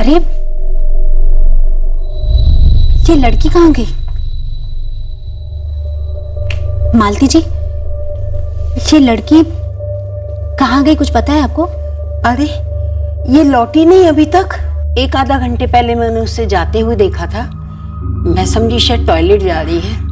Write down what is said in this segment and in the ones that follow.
अरे ये लड़की कहाँ गई? मालती जी, ये लड़की कहाँ गई, कुछ पता है आपको? अरे ये लौटी नहीं अभी तक। एक आधा घंटे पहले मैंने उससे जाते हुए देखा था। मैं समझी शायद टॉयलेट जा रही है।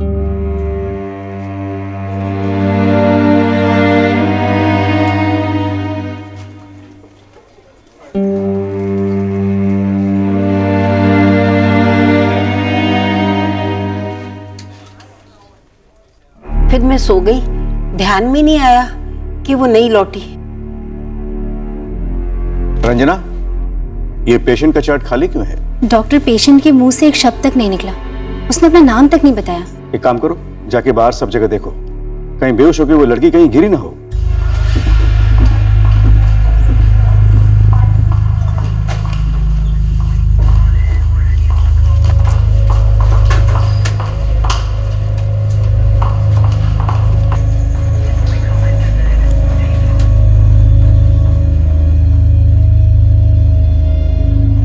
फिर मैं सो गई, ध्यान में नहीं आया कि वो नहीं लौटी। रंजना, ये पेशेंट का चार्ट खाली क्यों है? डॉक्टर, पेशेंट के मुंह से एक शब्द तक नहीं निकला, उसने अपना नाम तक नहीं बताया। एक काम करो, जाके बाहर सब जगह देखो, कहीं बेहोश होकर वो लड़की कहीं गिरी ना हो।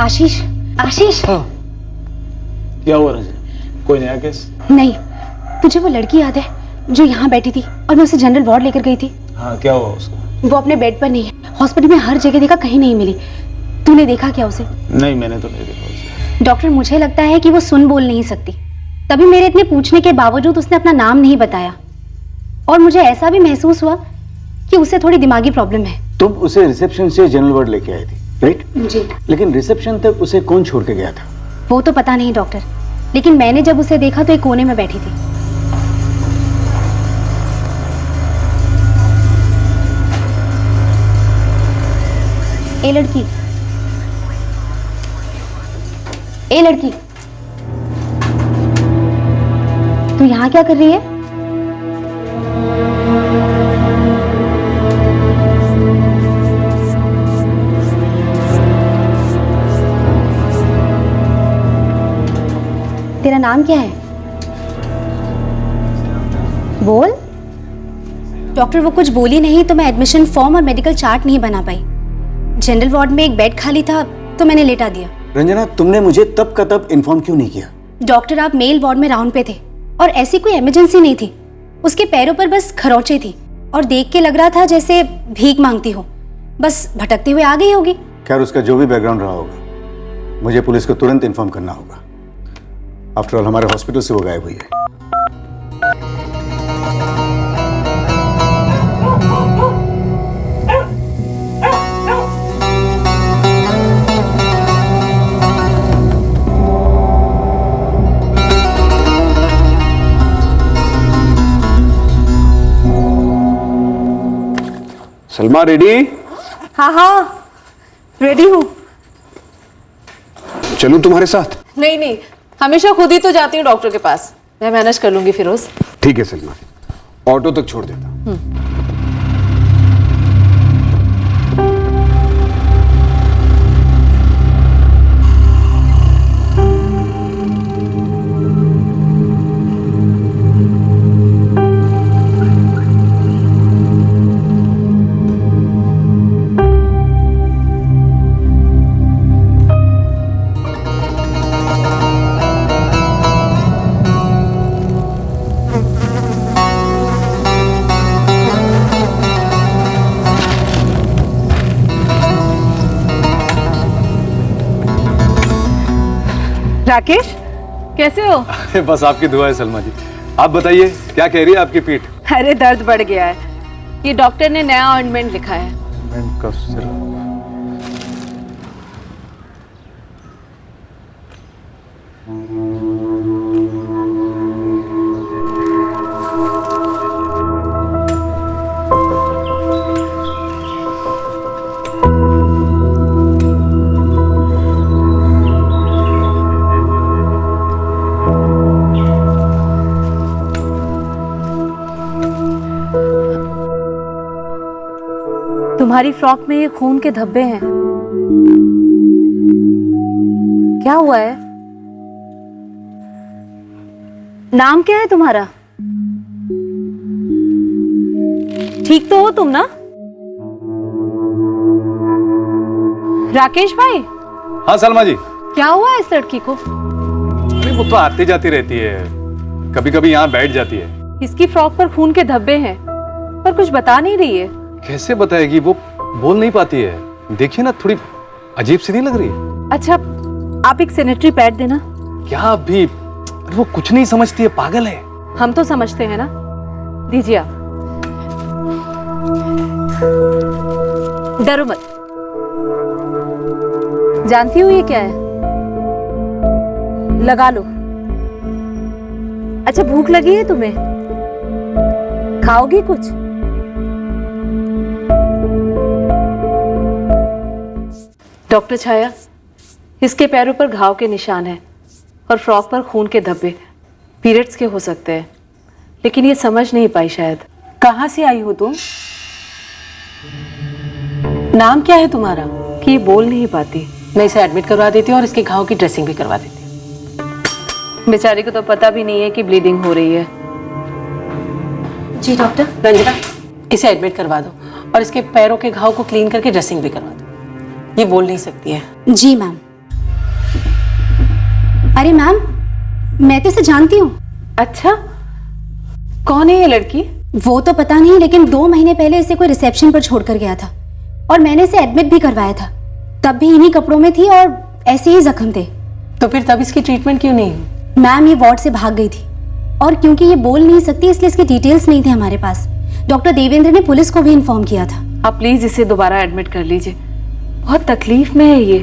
आशीष, आशीष। हाँ। क्या हुआ रंजना? कोई नया केस? नहीं, तुझे वो लड़की याद है जो यहाँ बैठी थी और मैं उसे जनरल वार्ड लेकर गई थी? हाँ, क्या हुआ उसको? वो अपने बेड पर नहीं है, हॉस्पिटल में हर जगह देखा, कहीं नहीं मिली। तूने देखा क्या उसे? नहीं, मैंने तो नहीं देखा उसे। डॉक्टर, मुझे लगता है कि वो सुन बोल नहीं सकती, तभी मेरे इतने पूछने के बावजूद उसने अपना नाम नहीं बताया। और मुझे ऐसा भी महसूस हुआ कि उसे थोड़ी दिमागी प्रॉब्लम है। तुम उसे रिसेप्शन से जनरल वार्ड लेके आई थी, राइट? जी। लेकिन रिसेप्शन तक उसे कौन छोड़ के गया था? वो तो पता नहीं डॉक्टर, लेकिन मैंने जब उसे देखा तो एक कोने में बैठी थी। ए लड़की, ए लड़की, तू यहाँ क्या कर रही है? तेरा नाम क्या है? बोल। डॉक्टर, वो कुछ बोली नहीं तो मैं एडमिशन फॉर्म और मेडिकल चार्ट नहीं बना पाई। जनरल वार्ड में एक बेड खाली था तो मैंने लेटा दिया। रंजना, तुमने मुझे तब का तब इन्फॉर्म क्यों नहीं किया? डॉक्टर, आप मेल वार्ड में राउंड पे थे और ऐसी कोई इमरजेंसी नहीं थी। उसके पैरों पर बस खरोंचे थी और देख के लग रहा था जैसे भीख मांगती हो, बस भटकते हुए आ गई होगी। खैर, उसका जो भी बैकग्राउंड रहा होगा, मुझे पुलिस को तुरंत इन्फॉर्म करना होगा। आफ्टर ऑल हमारे हॉस्पिटल से वो गायब हुई है। सलमा रेडी? हाँ हाँ रेडी हूँ। चलूं तुम्हारे साथ? नहीं नहीं, हमेशा खुद ही तो जाती हूँ डॉक्टर के पास। मैं मैनेज कर लूंगी फिरोज। ठीक है सलमा, ऑटो तक छोड़ देता। राकेश, कैसे हो? अरे बस आपकी दुआ है सलमा जी। आप बताइए, क्या कह रही है आपकी पीठ? अरे दर्द बढ़ गया है। ये डॉक्टर ने नया ऑइंटमेंट लिखा है। तुम्हारी फ्रॉक में ये खून के धब्बे हैं। क्या हुआ है? नाम क्या है तुम्हारा? ठीक तो हो तुम ना? राकेश भाई, हाँ सलमा जी। क्या हुआ इस लड़की को? अरे वो तो आती जाती रहती है, कभी कभी यहाँ बैठ जाती है। इसकी फ्रॉक पर खून के धब्बे हैं, पर कुछ बता नहीं रही है। कैसे बताएगी, वो बोल नहीं पाती है। देखिए ना, थोड़ी अजीब सी नहीं लग रही? अच्छा, आप एक सैनिटरी पैड देना। क्या अभी? वो कुछ नहीं समझती है, पागल है। हम तो समझते हैं ना, दीजिए आप। डरो मत। जानती हो ये क्या है? लगा लो। अच्छा, भूख लगी है तुम्हें? खाओगी कुछ? डॉक्टर छाया, इसके पैरों पर घाव के निशान हैं और फ्रॉक पर खून के धब्बे। पीरियड्स के हो सकते हैं, लेकिन ये समझ नहीं पाई शायद। कहाँ से आई हो तुम? नाम क्या है तुम्हारा? कि ये बोल नहीं पाती। मैं इसे एडमिट करवा देती हूँ और इसके घाव की ड्रेसिंग भी करवा देती हूँ। बेचारी को तो पता भी नहीं है कि ब्लीडिंग हो रही है। जी डॉक्टर। रंजना, इसे एडमिट करवा दो और इसके पैरों के घाव को क्लीन करके ड्रेसिंग भी करवा दो। ये बोल नहीं सकती है। जी मैम। अरे मैम, मैं तो इसे जानती हूँ। अच्छा, कौन है ये लड़की? वो तो पता नहीं, लेकिन 2 महीने पहले इसे कोई रिसेप्शन पर छोड़कर गया था और मैंने इसे एडमिट भी करवाया था। तब भी इन्हीं कपड़ों में थी और ऐसे ही जख्म थे। तो फिर तब इसकी ट्रीटमेंट क्यों नहीं हुई? मैम, ये वार्ड से भाग गई थी और क्योंकि ये बोल नहीं सकती इसलिए इसकी डिटेल्स नहीं थे हमारे पास। डॉक्टर देवेंद्र ने पुलिस को भी इन्फॉर्म किया था। आप प्लीज इसे दोबारा एडमिट कर लीजिए, बहुत तकलीफ में है ये।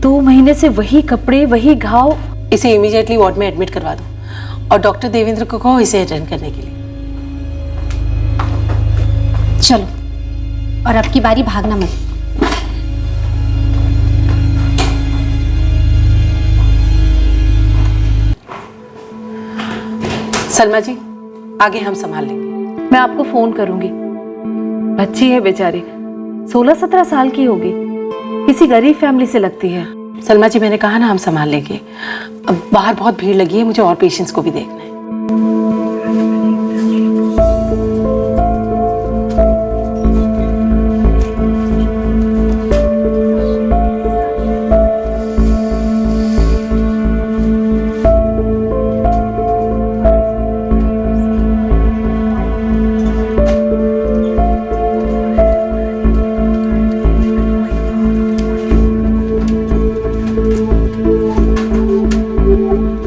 2 महीने से वही कपड़े, वही घाव। इसे इमीडिएटली वार्ड में एडमिट करवा दो और डॉक्टर देवेंद्र को कहो इसे अटेंड करने के लिए। चलो, और अब की बारी भागना मत। सलमा जी, आगे हम संभाल लेंगे। मैं आपको फोन करूंगी। बच्ची है बेचारी, 16-17 साल की होगी, किसी गरीब फैमिली से लगती है। सलमा जी, मैंने कहा ना हम संभाल लेंगे। अब बाहर बहुत भीड़ लगी है, मुझे और पेशेंट्स को भी देखना है।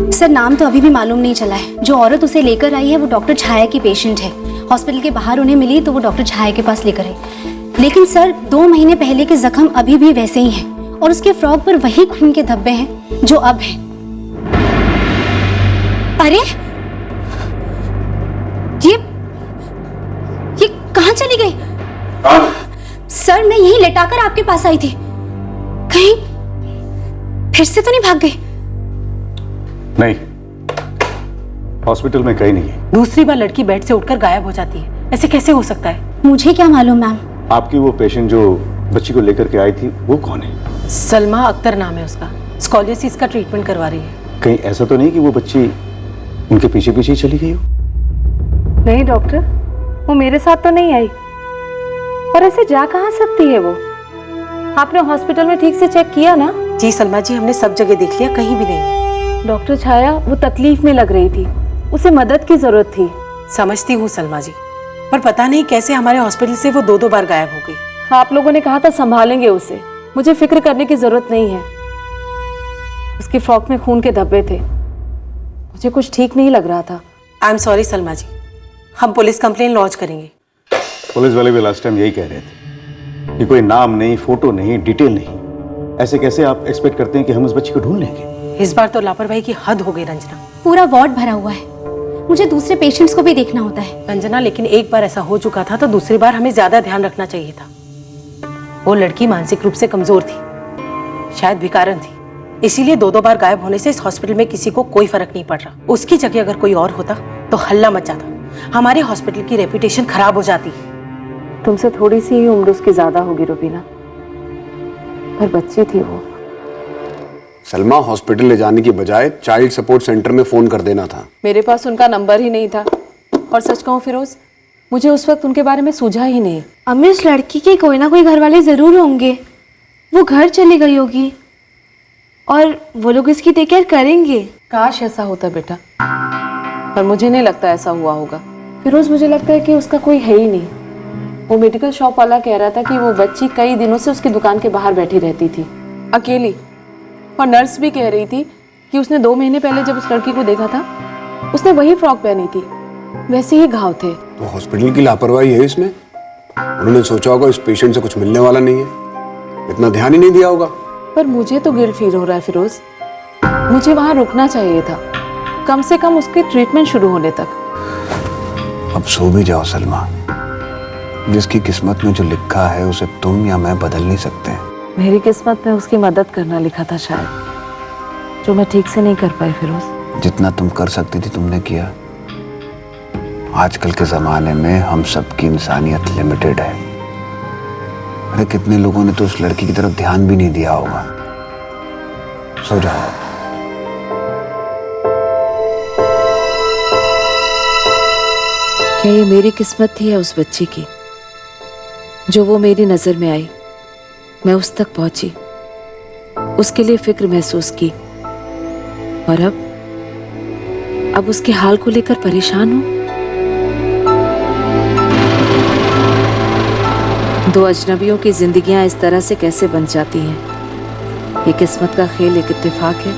सर, नाम तो अभी भी मालूम नहीं चला है। जो औरत उसे लेकर आई है वो डॉक्टर छाया की पेशेंट है। हॉस्पिटल के बाहर उन्हें मिली तो वो डॉक्टर छाया के पास लेकर आई। लेकिन सर, 2 महीने पहले के जख्म अभी भी वैसे ही हैं और उसके फ्रॉक पर वही खून के धब्बे हैं जो अब हैं। अरे, ये कहाँ चली गई? सर, मैं यहीं लेटाकर आपके पास आई थी। कहीं फिर से तो नहीं भाग गई? नहीं, हॉस्पिटल में कहीं नहीं है। दूसरी बार लड़की बेड से उठकर गायब हो जाती है, ऐसे कैसे हो सकता है? मुझे क्या मालूम मैम। आपकी वो पेशेंट जो बच्ची को लेकर के आई थी, वो कौन है? सलमा अख्तर नाम है उसका। स्कॉलियोसिस का ट्रीटमेंट करवा रही है। कहीं ऐसा तो नहीं कि वो बच्ची उनके पीछे पीछे ही चली गई हो? नहीं डॉक्टर, वो मेरे साथ तो नहीं आई। और ऐसे जा कहाँ सकती है वो? आपने हॉस्पिटल में ठीक से चेक किया ना? जी सलमा जी, हमने सब जगह देख लिया, कहीं भी नहीं। डॉक्टर छाया, वो तकलीफ में लग रही थी, उसे मदद की जरूरत थी। समझती हूँ सलमा जी, पर पता नहीं कैसे हमारे हॉस्पिटल से वो 2 बार गायब हो गई। आप लोगों ने कहा था संभालेंगे उसे, मुझे फिक्र करने की जरूरत नहीं है। उसकी फ्रॉक में खून के धब्बे थे, मुझे कुछ ठीक नहीं लग रहा था। आई एम सॉरी सलमा जी, हम पुलिस कंप्लेन लॉन्च करेंगे। पुलिस वाले भी लास्ट टाइम यही कह रहे थे कि कोई नाम नहीं, फोटो नहीं, डिटेल नहीं। ऐसे कैसे आप एक्सपेक्ट करते हैं कि हम उस बच्ची को ढूंढ लेंगे? इस बार तो लापरवाही की हद हो गई रंजना। पूरा वार्ड भरा हुआ है, मुझे दूसरे पेशेंट्स को भी देखना होता है। रंजना, लेकिन एक बार ऐसा हो चुका था तो दूसरी बार हमें ज्यादा ध्यान रखना चाहिए था। वो लड़की मानसिक रूप से कमजोर थी, शायद भिकारन थी, इसीलिए 2 बार गायब होने से इस हॉस्पिटल में किसी को कोई फर्क नहीं पड़ रहा। उसकी जगह अगर कोई और होता तो हल्ला मच जाता, हमारे हॉस्पिटल की रेपुटेशन खराब हो जाती। तुमसे थोड़ी सी ही उम्र उसकी ज्यादा होगी रुबीना, पर बच्ची थी वो। सलमा, हॉस्पिटल ले जाने की बजाय चाइल्ड सपोर्ट सेंटर में फोन कर देना था। मेरे पास उनका नंबर ही नहीं था, और सच कहूँ फिरोज, मुझे उस वक्त उनके बारे में सूझा ही नहीं। अम्मी, उस लड़की के कोई ना कोई घर वाले जरूर होंगे, वो घर चली गई होगी। और वो लोग इसकी टेक केयर करेंगे। काश ऐसा होता बेटा, पर मुझे नहीं लगता ऐसा हुआ होगा। फिरोज, मुझे लगता है कि उसका कोई है ही नहीं। वो मेडिकल शॉप वाला कह रहा था कि वो बच्ची कई दिनों से उसकी दुकान के बाहर बैठी रहती थी अकेली, और नर्स भी कह रही थी कि उसने 2 महीने पहले जब उस लड़की को देखा था उसने वही फ्रॉक पहनी थी, वैसे ही घाव थे। तो हॉस्पिटल की लापरवाही है इसमें। उन्होंने सोचा होगा इस पेशेंट से कुछ मिलने वाला नहीं है, इतना ध्यान ही नहीं दिया होगा। पर मुझे तो गिल्ट फील हो रहा है फिरोज, मुझे वहां रुकना चाहिए था, कम से कम उसके ट्रीटमेंट शुरू होने तक। अब सो भी जाओ सलमा, जिसकी किस्मत में जो लिखा है उसे तुम या मैं बदल नहीं सकते। मेरी किस्मत में उसकी मदद करना लिखा था शायद, जो मैं ठीक से नहीं कर पाई फिरोज। जितना तुम कर सकती थी तुमने किया। आजकल के जमाने में हम सबकी इंसानियत लिमिटेड है। अरे कितने लोगों ने तो उस लड़की की तरफ ध्यान भी नहीं दिया होगा। सो जाओ। क्या ये मेरी किस्मत थी या उस बच्ची की, जो वो मेरी नजर में आई, मैं उस तक पहुंची, उसके लिए फिक्र महसूस की, और अब उसके हाल को लेकर परेशान हूं। 2 अजनबियों की जिंदगियां इस तरह से कैसे बन जाती हैं? ये किस्मत का खेल, एक इत्तेफाक है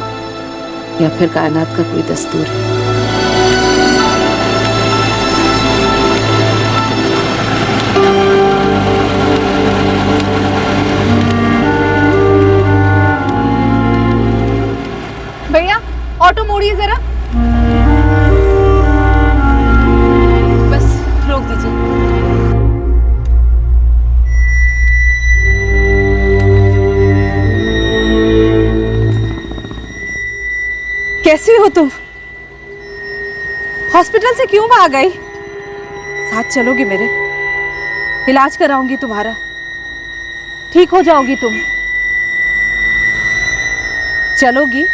या फिर कायनात का कोई दस्तूर है? भैया ऑटो मोड़िए जरा। बस रोक दीजिए। कैसी हो तुम? हॉस्पिटल से क्यों भाग गई? साथ चलोगी मेरे? इलाज कराऊंगी तुम्हारा, ठीक हो जाओगी तुम। चलोगी?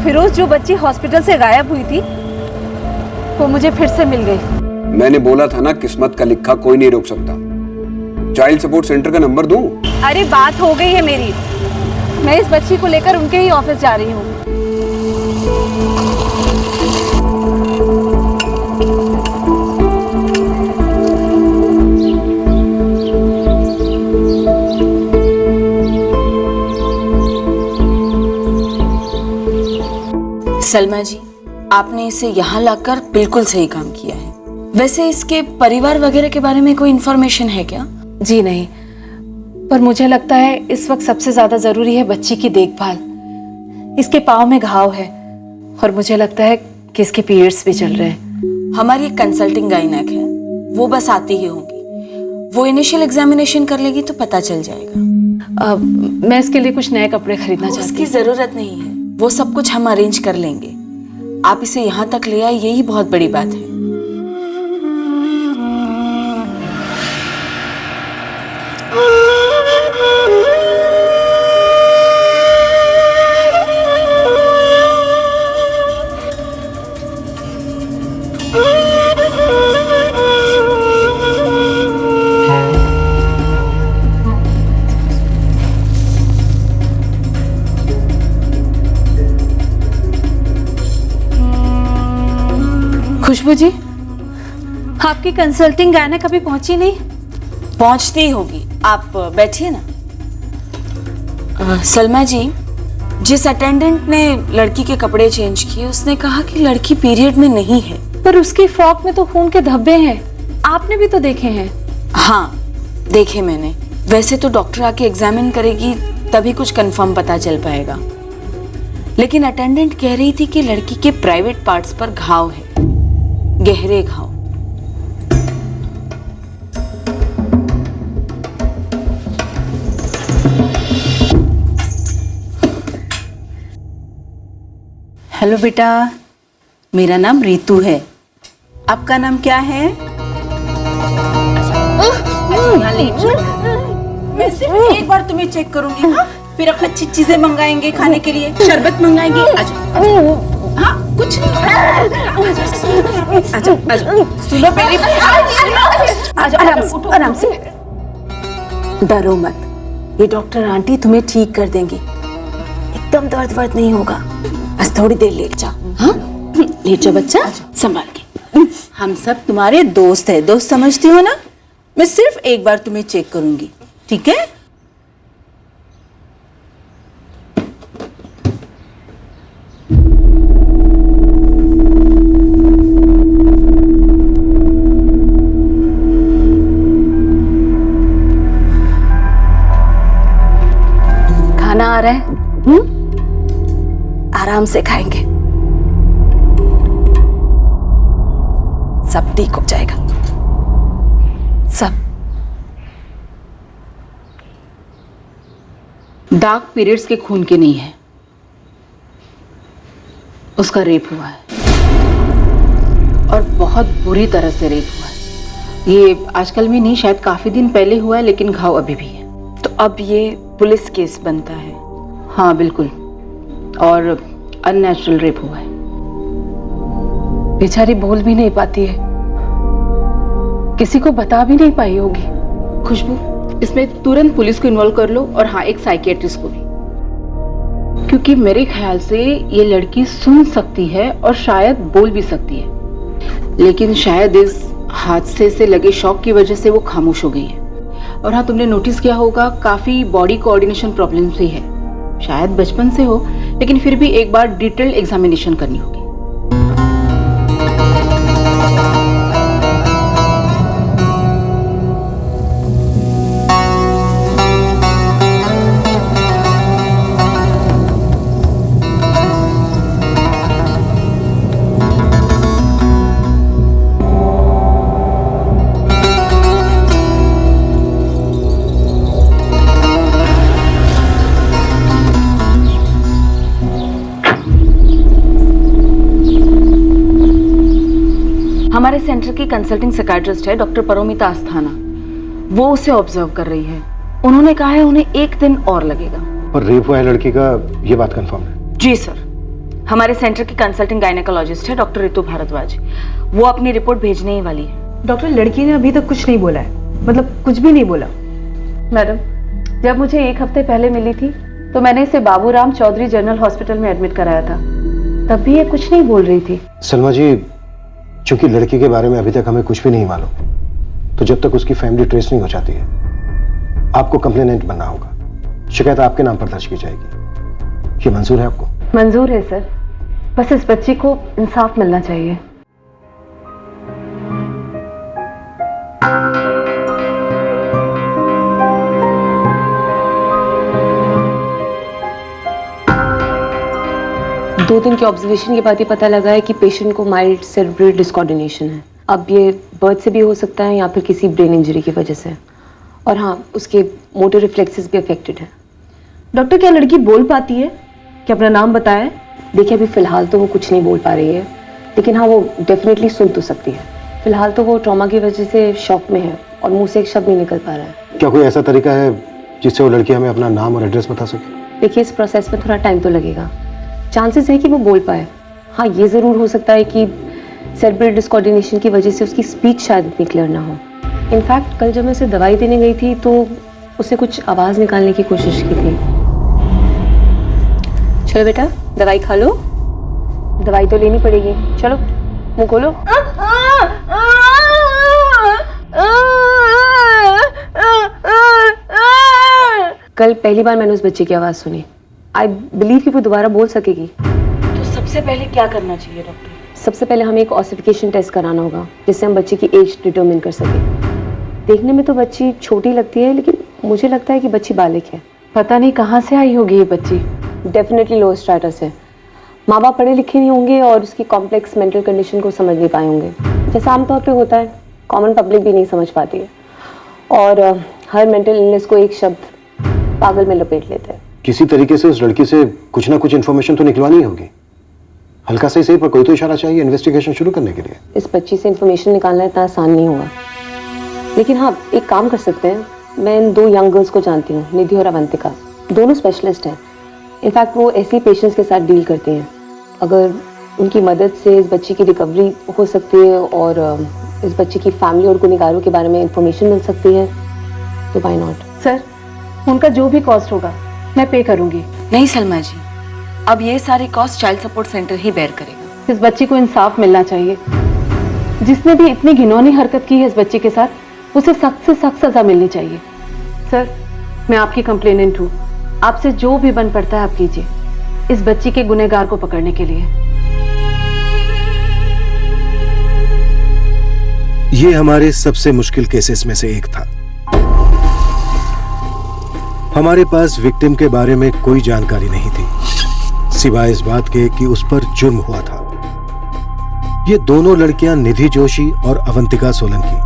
फिरोज, जो बच्ची हॉस्पिटल से गायब हुई थी वो मुझे फिर से मिल गई। मैंने बोला था ना, किस्मत का लिखा कोई नहीं रोक सकता। चाइल्ड सपोर्ट सेंटर का नंबर दूं? अरे बात हो गई है मेरी, मैं इस बच्ची को लेकर उनके ही ऑफिस जा रही हूँ। सलमा जी, आपने इसे यहाँ लाकर बिल्कुल सही काम किया है। वैसे इसके परिवार वगैरह के बारे में कोई इन्फॉर्मेशन है क्या? जी नहीं, पर मुझे लगता है इस वक्त सबसे ज्यादा जरूरी है बच्ची की देखभाल। इसके पाँव में घाव है और मुझे लगता है कि इसके पीरियड्स भी चल रहे हैं। हमारी एक कंसल्टिंग गाइनेक है, वो बस आती ही होंगी। वो इनिशियल एग्जामिनेशन कर लेगी तो पता चल जाएगा। मैं इसके लिए कुछ नए कपड़े खरीदना चाहती उसकी हूँ। जरूरत नहीं है, वो सब कुछ हम अरेंज कर लेंगे। आप इसे यहाँ तक ले आए, यही बहुत बड़ी बात है। खुशबू जी, आपकी कंसल्टिंग गायनेक अभी पहुंची नहीं? पहुंचती ही होगी, आप बैठिए ना। सलमा जी, जिस अटेंडेंट ने लड़की के कपड़े चेंज किए उसने कहा कि लड़की पीरियड में नहीं है। पर उसकी फ्रॉक में तो खून के धब्बे हैं, आपने भी तो देखे हैं। हाँ, देखे मैंने। वैसे तो डॉक्टर आके एग्जामिन करेगी तभी कुछ कंफर्म पता चल पाएगा, लेकिन अटेंडेंट कह रही थी कि लड़की के प्राइवेट पार्ट्स पर घाव है, गहरे घाव। हेलो बेटा, मेरा नाम रीतू है। आपका नाम क्या है? यहाँ लेट जाओ। मैं सिर्फ एक बार तुम्हें चेक करूंगी, हाँ? फिर हम अच्छी चीजें मंगाएंगे खाने के लिए, शरबत मंगाएंगे। आजो, हाँ कुछ आजो आजो, सुनो मेरी आजो, आराम से। डरो मत, ये डॉक्टर आंटी तुम्हें ठीक कर देंगी, एकदम दर्द वर्द नहीं होगा। बस थोड़ी देर लेट जाओ, हाँ? लेट जाओ बच्चा, संभाल के। हम सब तुम्हारे दोस्त है, दोस्त समझती हो ना? मैं सिर्फ एक बार तुम्हें चेक करूंगी, ठीक है? खाना आ रहा है, आराम से खाएंगे, सब ठीक हो जाएगा, सब। दाग पीरियड्स के खून के नहीं है, उसका रेप हुआ है और बहुत बुरी तरह से रेप हुआ है। ये आजकल में नहीं, शायद काफी दिन पहले हुआ है, लेकिन घाव अभी भी है। तो अब ये पुलिस केस बनता है? हाँ बिल्कुल, और अननेचुरल रेप हुआ है। बेचारी बोल भी नहीं पाती है, किसी को बता भी नहीं पाई होगी। खुशबू, इसमें तुरंत पुलिस को इन्वॉल्व कर लो, और हाँ एक साइकियाट्रिस्ट को भी, क्योंकि मेरे ख्याल से ये लड़की सुन सकती है और शायद बोल भी सकती है, लेकिन शायद इस हादसे से लगे शॉक की वजह से वो खामोश हो गई है। और हाँ, तुमने नोटिस किया होगा काफी बॉडी कोऑर्डिनेशन प्रॉब्लम भी है, शायद बचपन से हो, लेकिन फिर भी एक बार डिटेल्ड एग्जामिनेशन करनी होगी। हमारे सेंटर की कंसल्टिंग साइकियाट्रिस्ट है डॉक्टर परोमिता अस्थाना, वो उसे ऑब्जर्व कर रही है। उन्होंने कहा है उन्हें एक दिन और लगेगा। और रेप हुआ है लड़की का, ये बात कंफर्म है? जी सर, हमारे सेंटर की कंसल्टिंग गायनेकोलॉजिस्ट है डॉक्टर ऋतु भारद्वाज, वो अपनी रिपोर्ट भेजने ही वाली है। डॉक्टर, लड़की ने अभी तक कुछ नहीं बोला है, मतलब कुछ भी नहीं बोला। मैडम, जब मुझे एक हफ्ते पहले मिली थी तो मैंने इसे बाबूराम चौधरी जनरल हॉस्पिटल में एडमिट कराया था, तब भी ये कुछ नहीं बोल रही थी। सलमा जी, चूंकि लड़की के बारे में अभी तक हमें कुछ भी नहीं मालूम, तो जब तक उसकी फैमिली ट्रेस नहीं हो जाती है, आपको कंप्लेनेंट बनना होगा। शिकायत आपके नाम पर दर्ज की जाएगी। ये मंजूर है आपको? मंजूर है सर, बस इस बच्ची को इंसाफ मिलना चाहिए। दो दिन के ऑब्जर्वेशन के बाद ये पता लगा है कि पेशेंट को माइल्ड सेरेब्रल डिसकोऑर्डिनेशन है। अब ये बर्थ से भी हो सकता है या फिर किसी ब्रेन इंजरी की वजह से, और हाँ, उसके मोटर रिफ्लेक्सेस भी अफेक्टेड है। डॉक्टर, क्या लड़की बोल पाती है? क्या अपना नाम बताए? देखिए, अभी फिलहाल तो वो कुछ नहीं बोल पा रही है, लेकिन हाँ, वो डेफिनेटली सुन तो सकती है। फिलहाल तो वो ट्रॉमा की वजह से शॉक में है और मुंह से एक शब्द नहीं निकल पा रहा है। क्या कोई ऐसा तरीका है जिससे वो लड़की हमें अपना नाम और एड्रेस बता सके? देखिए, इस प्रोसेस में थोड़ा टाइम तो लगेगा, चांसेस है कि वो बोल पाए। हाँ, ये ज़रूर हो सकता है कि सेरेब्रल डिसकोऑर्डिनेशन की वजह से उसकी स्पीच शायद इतनी क्लियर ना हो। इनफैक्ट कल जब मैं उसे दवाई देने गई थी तो उसने कुछ आवाज़ निकालने की कोशिश की थी। चलो बेटा, दवाई खा लो। दवाई तो लेनी पड़ेगी, चलो मुँह खोलो। कल पहली बार मैंने उस बच्चे की आवाज़ सुनी। आई बिलीव कि वो दोबारा बोल सकेगी। तो सबसे पहले क्या करना चाहिए डॉक्टर? सबसे पहले हमें एक ऑसिफिकेशन टेस्ट कराना होगा, जिससे हम बच्चे की एज डिटरमिन कर सकें। देखने में तो बच्ची छोटी लगती है, लेकिन मुझे लगता है कि बच्ची बालिग है। पता नहीं कहाँ से आई होगी ये बच्ची। डेफिनेटली लो स्टेटस है। माँ बाप पढ़े लिखे नहीं होंगे और उसकी कॉम्प्लेक्स मेंटल कंडीशन को समझ नहीं पाए होंगे, जैसा आमतौर पे होता है। कॉमन पब्लिक भी नहीं समझ पाती है, और हर मेंटल इलनेस को एक शब्द पागल में लपेट लेते हैं। किसी तरीके से उस लड़की से कुछ ना कुछ इन्फॉर्मेशन तो निकलवानी होगी, हल्का से सही, पर कोई तो इशारा चाहिए इन्वेस्टिगेशन शुरू करने के लिए। इस बच्ची से इन्फॉर्मेशन निकालना इतना आसान नहीं होगा। लेकिन हाँ, एक काम कर सकते हैं, मैं इन 2 यंग गर्ल्स को जानती हूँ, निधि और अवंतिका। दोनों स्पेशलिस्ट हैं। इनफैक्ट वो ऐसे पेशेंट्स के साथ डील करती हैं। अगर उनकी मदद से इस बच्ची की रिकवरी हो सकती है और इस बच्चे की फैमिली और गुनहगारों के बारे में इंफॉर्मेशन मिल सकती है, तो व्हाई नॉट। सर, उनका जो भी कॉस्ट होगा मैं पे करूंगी। नहीं सलमा जी, अब ये सारी कॉस्ट चाइल्ड सपोर्ट सेंटर ही बेयर करेगा। इस बच्ची को इंसाफ मिलना चाहिए। जिसने भी इतनी घिनौनी हरकत की है इस बच्ची के साथ, उसे सख्त से सख्त सजा मिलनी चाहिए। सर, मैं आपकी कंप्लेनेंट हूँ। आपसे जो भी बन पड़ता है आप कीजिए, इस बच्ची के गुनहगार को पकड़ने के लिए। ये हमारे सबसे मुश्किल केसेस में से एक था। हमारे पास विक्टिम के बारे में कोई जानकारी नहीं थी, सिवाय इस बात के कि उस पर जुर्म हुआ था। ये दोनों लड़कियां निधि जोशी और अवंतिका सोलंकी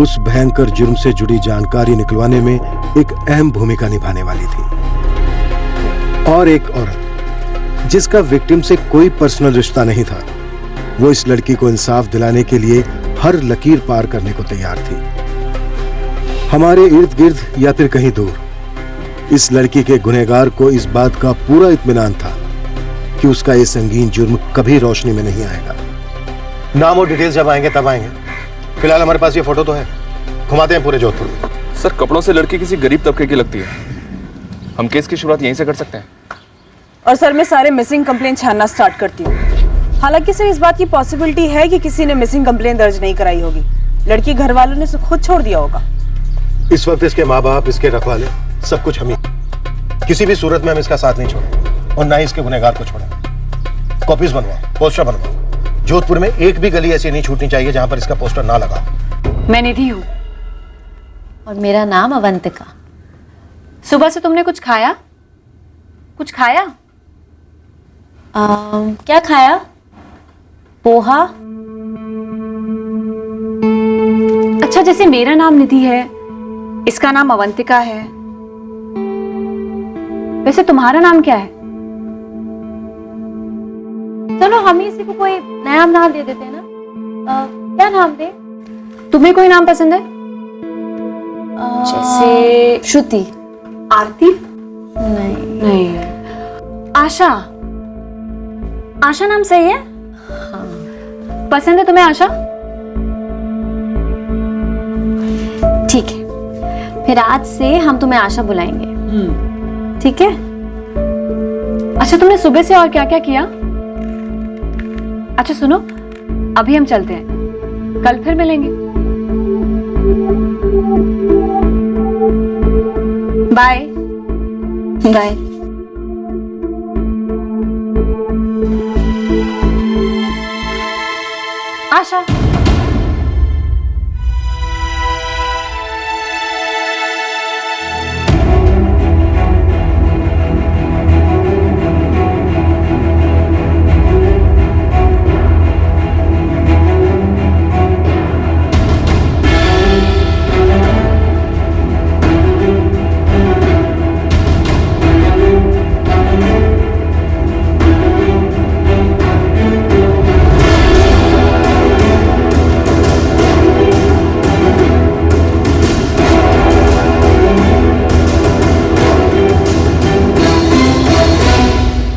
उस भयंकर जुर्म से जुड़ी जानकारी निकलवाने में एक अहम भूमिका निभाने वाली थी। और एक औरत जिसका विक्टिम से कोई पर्सनल रिश्ता नहीं था, वो इस लड़की को इंसाफ दिलाने के लिए हर लकीर पार करने को तैयार थी। हमारे इर्द गिर्द या फिर कहीं दूर इस लड़की के गुनहगार को इस बात का पूरा इत्मीनान था कि उसका ये संगीन जुर्म कभी रोशनी में नहीं आएगा। नाम और डिटेल्स जब आएंगे तब आएंगे। फिलहाल हमारे पास ये फोटो तो है, घुमाते हैं पूरे जोधपुर में। सर, कपड़ों से लड़की किसी गरीब तबके की लगती है। हम केस की शुरुआत यहीं से कर सकते हैं। और सर, मैं सारे मिसिंग कंप्लेन छानना स्टार्ट करती हूँ। हालांकि सर, इस बात की पॉसिबिलिटी है कि किसी ने मिसिंग कंप्लेन दर्ज नहीं कराई होगी। लड़की घर वालों ने उसे खुद छोड़ दिया होगा। इस वक्त इसके माँ बाप, इसके रखवाले, सब कुछ हम ही। किसी भी सूरत में हम इसका साथ नहीं छोड़ेंगे और ना ही इसके गुनहगार को छोड़ेंगे। कॉपीज बनवाओ, पोस्टर बनवाओ। जोधपुर में एक भी गली ऐसी नहीं छूटनी चाहिए जहां पर इसका पोस्टर ना लगा। मैं निधि हूँ और मेरा नाम अवंतिका। सुबह से तुमने कुछ खाया? कुछ खाया? क्या खाया? पोहा? अच्छा, जैसे मेरा नाम निधि है, इसका नाम अवंतिका है, वैसे तुम्हारा नाम क्या है? चलो हम इसी को कोई नया नाम दे देते हैं ना। क्या नाम दे? तुम्हें कोई नाम पसंद है? जैसे श्रुति। आरती? नहीं। आशा? आशा नाम सही है? हाँ। पसंद है तुम्हें आशा? ठीक है, फिर आज से हम तुम्हें आशा बुलाएंगे। ठीक है? अच्छा, तुमने सुबह से और क्या क्या किया? अच्छा सुनो, अभी हम चलते हैं, कल फिर मिलेंगे। Bye bye. आशा,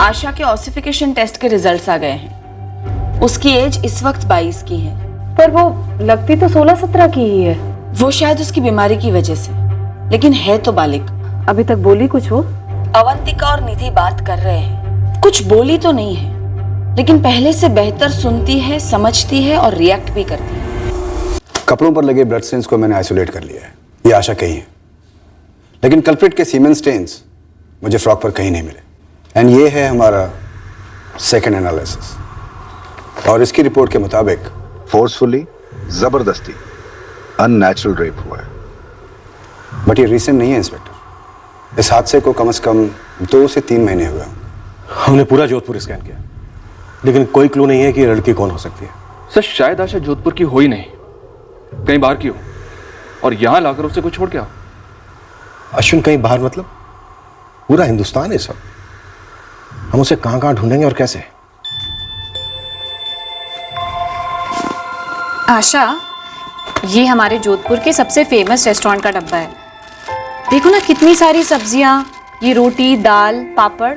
आशा के ऑसिफिकेशन टेस्ट के रिजल्ट्स आ गए हैं। उसकी एज इस वक्त 22 की है। पर वो लगती तो 16-17 की ही है। वो शायद उसकी बीमारी की वजह से, लेकिन है तो बालिग। अभी तक बोली कुछ हो? अवंतिका और निधि बात कर रहे हैं। कुछ बोली तो नहीं है, लेकिन पहले से बेहतर सुनती है, समझती है और रिएक्ट भी करती है। कपड़ों पर लगे ब्लड स्टेन्स को मैंने आइसोलेट कर लिया है, ये आशा कही है। लेकिन कल्प्रिट के सीमेन स्टेन्स मुझे फ्रॉक पर कहीं नहीं मिले। एंड ये है हमारा सेकंड एनालिसिस, और इसकी रिपोर्ट के मुताबिक फोर्सफुली, जबरदस्ती, अननेचुरल रेप हुआ है। बट ये रीसेंट नहीं है इंस्पेक्टर। इस हादसे को कम से कम 2 से 3 महीने हुए। हमने पूरा जोधपुर स्कैन किया, लेकिन कोई क्लू नहीं है कि ये लड़की कौन हो सकती है। सर, शायद आशा जोधपुर की हो ही नहीं, कहीं बाहर की हो, और यहां लाकर उसे कोई छोड़ के आओ। अश्विन, कहीं बाहर मतलब? पूरा हिंदुस्तान है इस वक्त। हम उसे कहां कहां ढूंढेंगे और कैसे? आशा, ये हमारे जोधपुर के सबसे फेमस रेस्टोरेंट का डब्बा है। देखो ना कितनी सारी सब्जियां, ये रोटी, दाल, पापड़।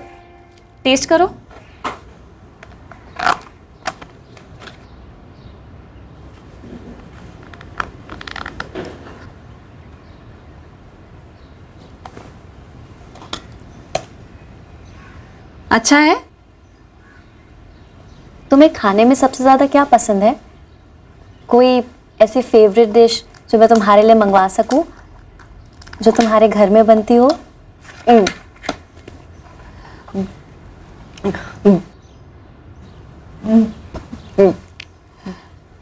टेस्ट करो। अच्छा है। तुम्हें खाने में सबसे ज्यादा क्या पसंद है? कोई ऐसी फेवरेट डिश जो मैं तुम्हारे लिए मंगवा सकूं, जो तुम्हारे घर में बनती हो?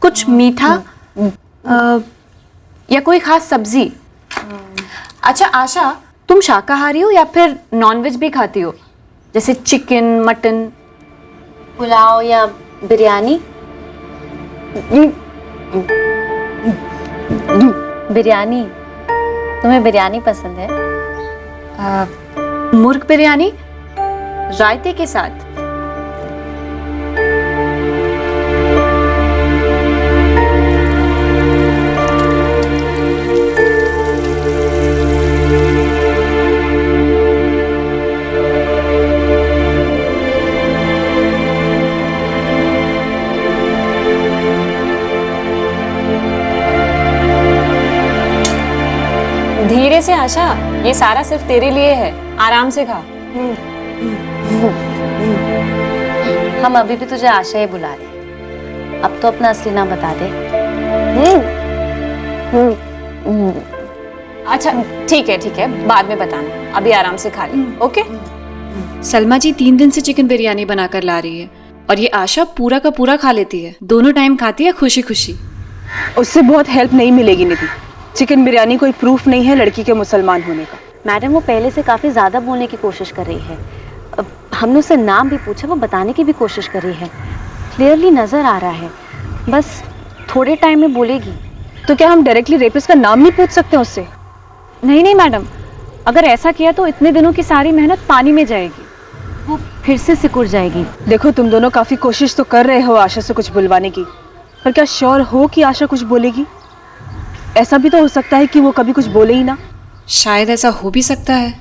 कुछ मीठा या कोई खास सब्जी? अच्छा आशा, तुम शाकाहारी हो या फिर नॉनवेज भी खाती हो, जैसे चिकन, मटन? पुलाव या बिरयानी? बिरयानी। तुम्हें बिरयानी पसंद है? मुर्ग बिरयानी रायते के साथ। धीरे से आशा, ये सारा सिर्फ तेरे लिए है, आराम से खा। हम अभी भी तुझे आशा ही बुला रहे, अब तो अपना असली नाम बता दे। अच्छा ठीक है, बाद में बताना, अभी आराम से खा ले। ओके। सलमा जी 3 दिन से चिकन बिरयानी बनाकर ला रही है और ये आशा पूरा का पूरा खा लेती है, दोनों टाइम खाती है खुशी खुशी। उससे बहुत हेल्प नहीं मिलेगी निधि। चिकन बिरयानी कोई प्रूफ नहीं है लड़की के मुसलमान होने का। मैडम, वो पहले से काफी ज्यादा बोलने की कोशिश कर रही है। अब हमने उससे नाम भी पूछा, वो बताने की भी कोशिश कर रही है। क्लियरली नजर आ रहा है, बस थोड़े टाइम में बोलेगी। तो क्या हम डायरेक्टली रेपिस्ट का नाम नहीं पूछ सकते उससे? नहीं मैडम, अगर ऐसा किया तो इतने दिनों की सारी मेहनत पानी में जाएगी, वो फिर से सिकुड़ जाएगी। देखो तुम दोनों काफी कोशिश तो कर रहे हो आशा से कुछ बुलवाने की, पर क्या श्योर हो कि आशा कुछ बोलेगी? ऐसा भी तो हो सकता है कि वो कभी कुछ बोले ही ना। शायद ऐसा हो भी सकता है,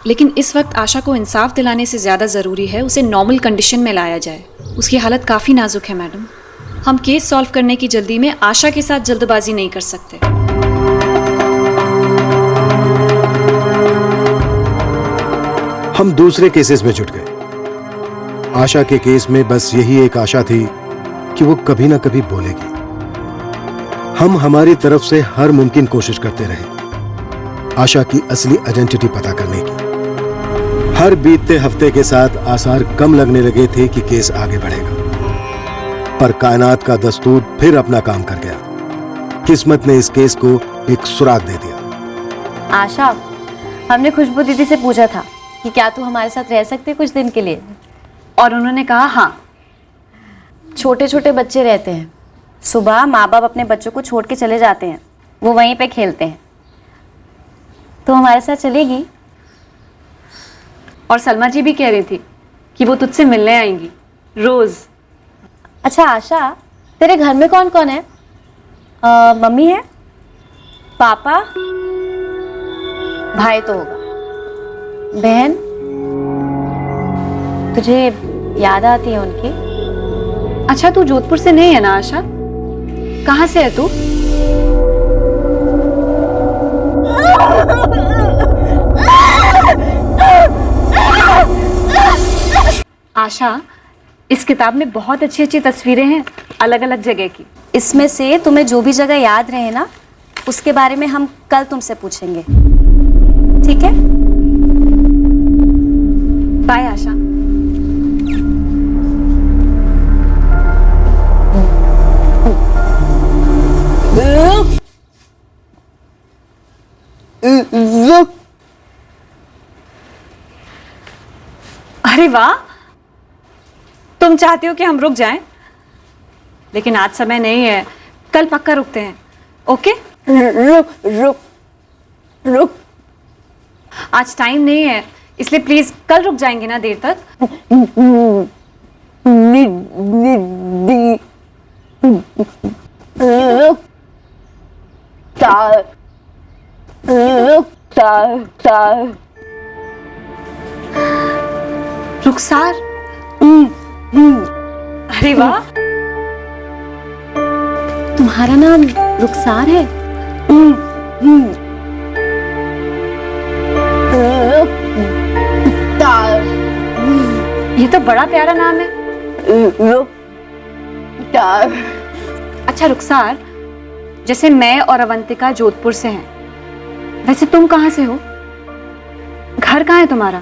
लेकिन इस वक्त आशा को इंसाफ दिलाने से ज़्यादा ज़रूरी है उसे नॉर्मल कंडीशन में लाया जाए। उसकी हालत काफ़ी नाजुक है मैडम। हम केस सॉल्व करने की जल्दी में आशा के साथ जल्दबाजी नहीं कर सकते। हम दूसरे केसेस में जुट गए। आशा के केस में बस यही एक आशा थी कि वो कभी ना कभी बोलेगी। हम हमारी तरफ से हर मुमकिन कोशिश करते रहे आशा की असली आइडेंटिटी पता करने की। हर बीतते हफ्ते के साथ आसार कम लगने लगे थे कि केस आगे बढ़ेगा, पर कायनात का दस्तूर फिर अपना काम कर गया। किस्मत ने इस केस को एक सुराग दे दिया। आशा, हमने खुशबू दीदी से पूछा था कि क्या तू हमारे साथ रह सकती है कुछ दिन के लिए, और उन्होंने कहा हाँ। छोटे छोटे बच्चे रहते हैं, सुबह माँ बाप अपने बच्चों को छोड़ के चले जाते हैं, वो वहीं पे खेलते हैं। तो हमारे साथ चलेगी? और सलमा जी भी कह रही थी कि वो तुझसे मिलने आएंगी रोज। अच्छा आशा, तेरे घर में कौन कौन है? मम्मी है, पापा, भाई तो होगा, बहन? तुझे याद आती है उनकी? अच्छा तू जोधपुर से नहीं है ना आशा? कहाँ से है तू? आशा, इस किताब में बहुत अच्छी अच्छी तस्वीरें हैं अलग अलग जगह की। इसमें से तुम्हें जो भी जगह याद रहे ना, उसके बारे में हम कल तुमसे पूछेंगे, ठीक है? बाय आशा। अरे वाह, तुम चाहती हो कि हम रुक जाएं, लेकिन आज समय नहीं है, कल पक्का रुकते हैं। ओके? रुक। आज टाइम नहीं है, इसलिए प्लीज कल रुक जाएंगे ना देर तक? रुखसार। अरे वाह, तुम्हारा नाम रुखसार है? ये तो बड़ा प्यारा नाम है। अच्छा रुखसार, जैसे मैं और अवंतिका जोधपुर से हैं, वैसे तुम कहाँ से हो? घर कहाँ है तुम्हारा?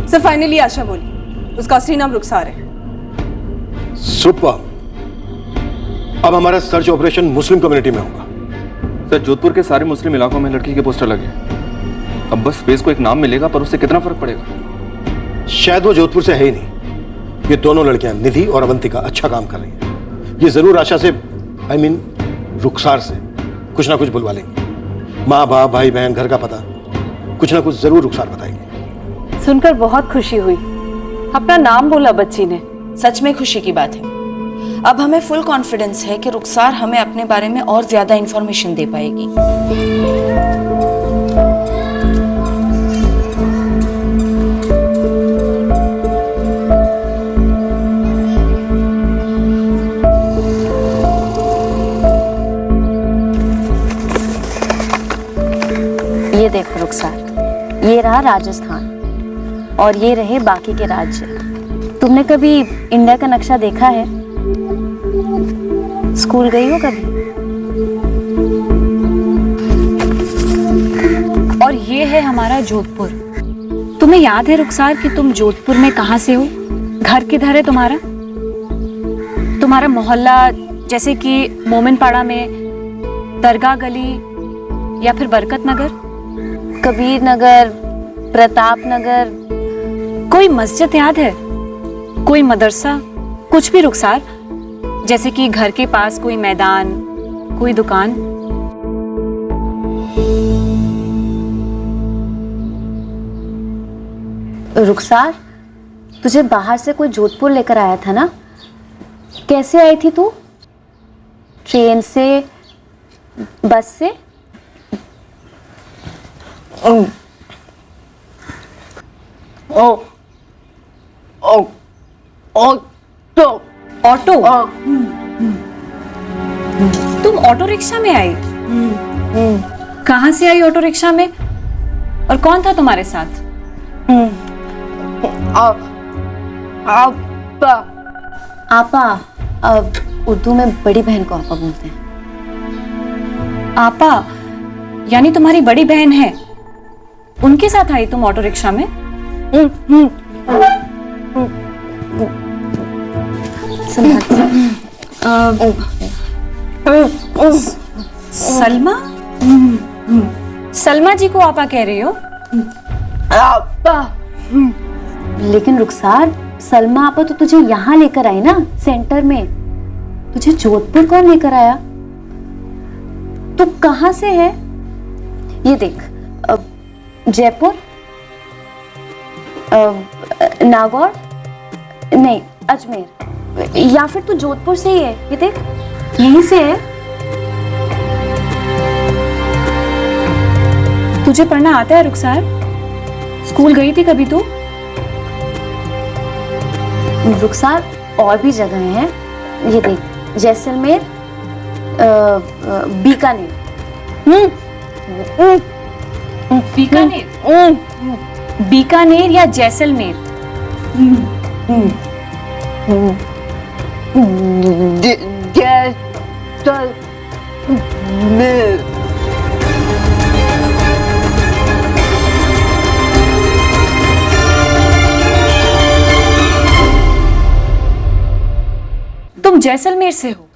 सर फाइनली आशा बोली, उसका असली नाम रुखसार है। सुपर। अब हमारा सर्च ऑपरेशन मुस्लिम कम्युनिटी में होगा। सर जोधपुर के सारे मुस्लिम इलाकों में लड़की के पोस्टर लगे। अब बस फेस को एक नाम मिलेगा, पर उससे कितना फर्क पड़ेगा? शायद वो जोधपुर से है ही नहीं। ये दोनों लड़कियां निधि और अवंतिका अच्छा काम कर रही हैं। ये जरूर आशा से रुखसार से कुछ ना कुछ बुलवा लेंगे। माँ बाप भाई बहन घर का पता कुछ ना कुछ जरूर रुखसार बताएंगे। सुनकर बहुत खुशी हुई। अपना नाम बोला बच्ची ने। सच में खुशी की बात है। अब हमें फुल कॉन्फिडेंस है कि रुखसार हमें अपने बारे में और ज्यादा इंफॉर्मेशन दे पाएगी। ये देखो रुखसार, ये रहा राजस्थान और ये रहे बाकी के राज्य। तुमने कभी इंडिया का नक्शा देखा है? स्कूल गई हो कभी? और ये है हमारा जोधपुर। तुम्हें याद है रुखसार कि तुम जोधपुर में कहाँ से हो? घर किधर है तुम्हारा? तुम्हारा मोहल्ला जैसे कि मोमिनपाड़ा में, दरगाह गली या फिर बरकत नगर, कबीर नगर, प्रताप नगर? कोई मस्जिद याद है? कोई मदरसा? कुछ भी रुखसार, जैसे कि घर के पास कोई मैदान, कोई दुकान? रुखसार, तुझे बाहर से कोई जोधपुर लेकर आया था ना? कैसे आई थी तू? ट्रेन से, बस से? ऑटो? तुम ऑटो रिक्शा में आई? कहाँ से आई ऑटो रिक्शा में? और कौन था तुम्हारे साथ? आपा। अब उर्दू में बड़ी बहन को आपा बोलते हैं। आपा यानी तुम्हारी बड़ी बहन है, उनके साथ आई तुम ऑटो रिक्शा में? सलमा? सलमा जी को आपा कह रही हो? आपा। लेकिन रुखसार, सलमा आपा तो तुझे यहाँ लेकर आई ना, सेंटर में। तुझे जोधपुर कौन लेकर आया? तू कहाँ से है? ये देख, जयपुर, नागौर, नहीं अजमेर, या फिर तू जोधपुर से ही है। ये देख, यहीं से है। तुझे पढ़ना आता है रुखसार? स्कूल गई थी कभी तू? रुखसार, और भी जगह हैं। ये देख, जैसलमेर, बीकानेर। बीकानेर? बीकानेर या जैसलमेर? तुम जैसलमेर से हो?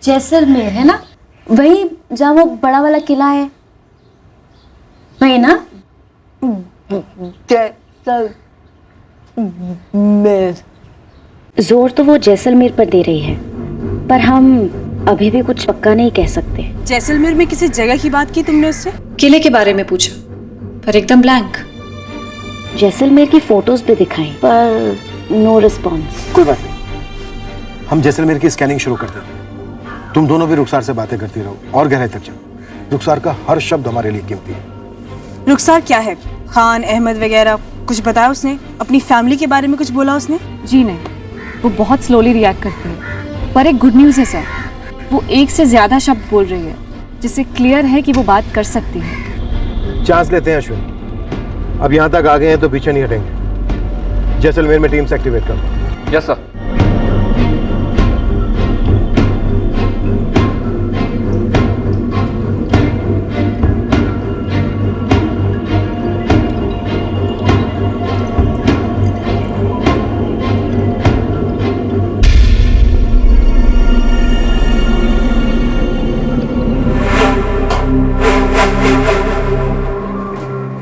जैसलमेर है ना, वही जहाँ वो बड़ा वाला किला है, वही ना? जोर तो वो जैसलमेर पर दे रही है, पर हम अभी भी कुछ पक्का नहीं कह सकते। जैसलमेर में किसी जगह की बात की तुमने उससे? किले के बारे में पूछा, पर एकदम ब्लैंक। जैसलमेर की फोटोज भी दिखाई, पर नो रिस्पॉन्स। कोई बात नहीं, हम जैसलमेर की स्कैनिंग शुरू कर देते हैं। तुम दोनों भी रुखसार से बातें करती रहो और गहराई तक जाओ। रुखसार का हर शब्द हमारे लिए कीमती है। रुखसार क्या है? खान अहमद वगैरह कुछ बताया उसने? अपनी फैमिली के बारे में कुछ बोला उसने? जी नहीं, वो बहुत स्लोली रिएक्ट करती है। पर एक गुड न्यूज़ है सर, वो एक से ज़्यादा शब्द बोल रही है, जिससे क्लियर है कि वो बात कर सकती है। चांस लेते हैं अश्विन, अब यहाँ तक आ गए हैं तो पीछे नहीं हटेंगे। जैसलमेर में टीम्स एक्टिवेट करो। Yes sir.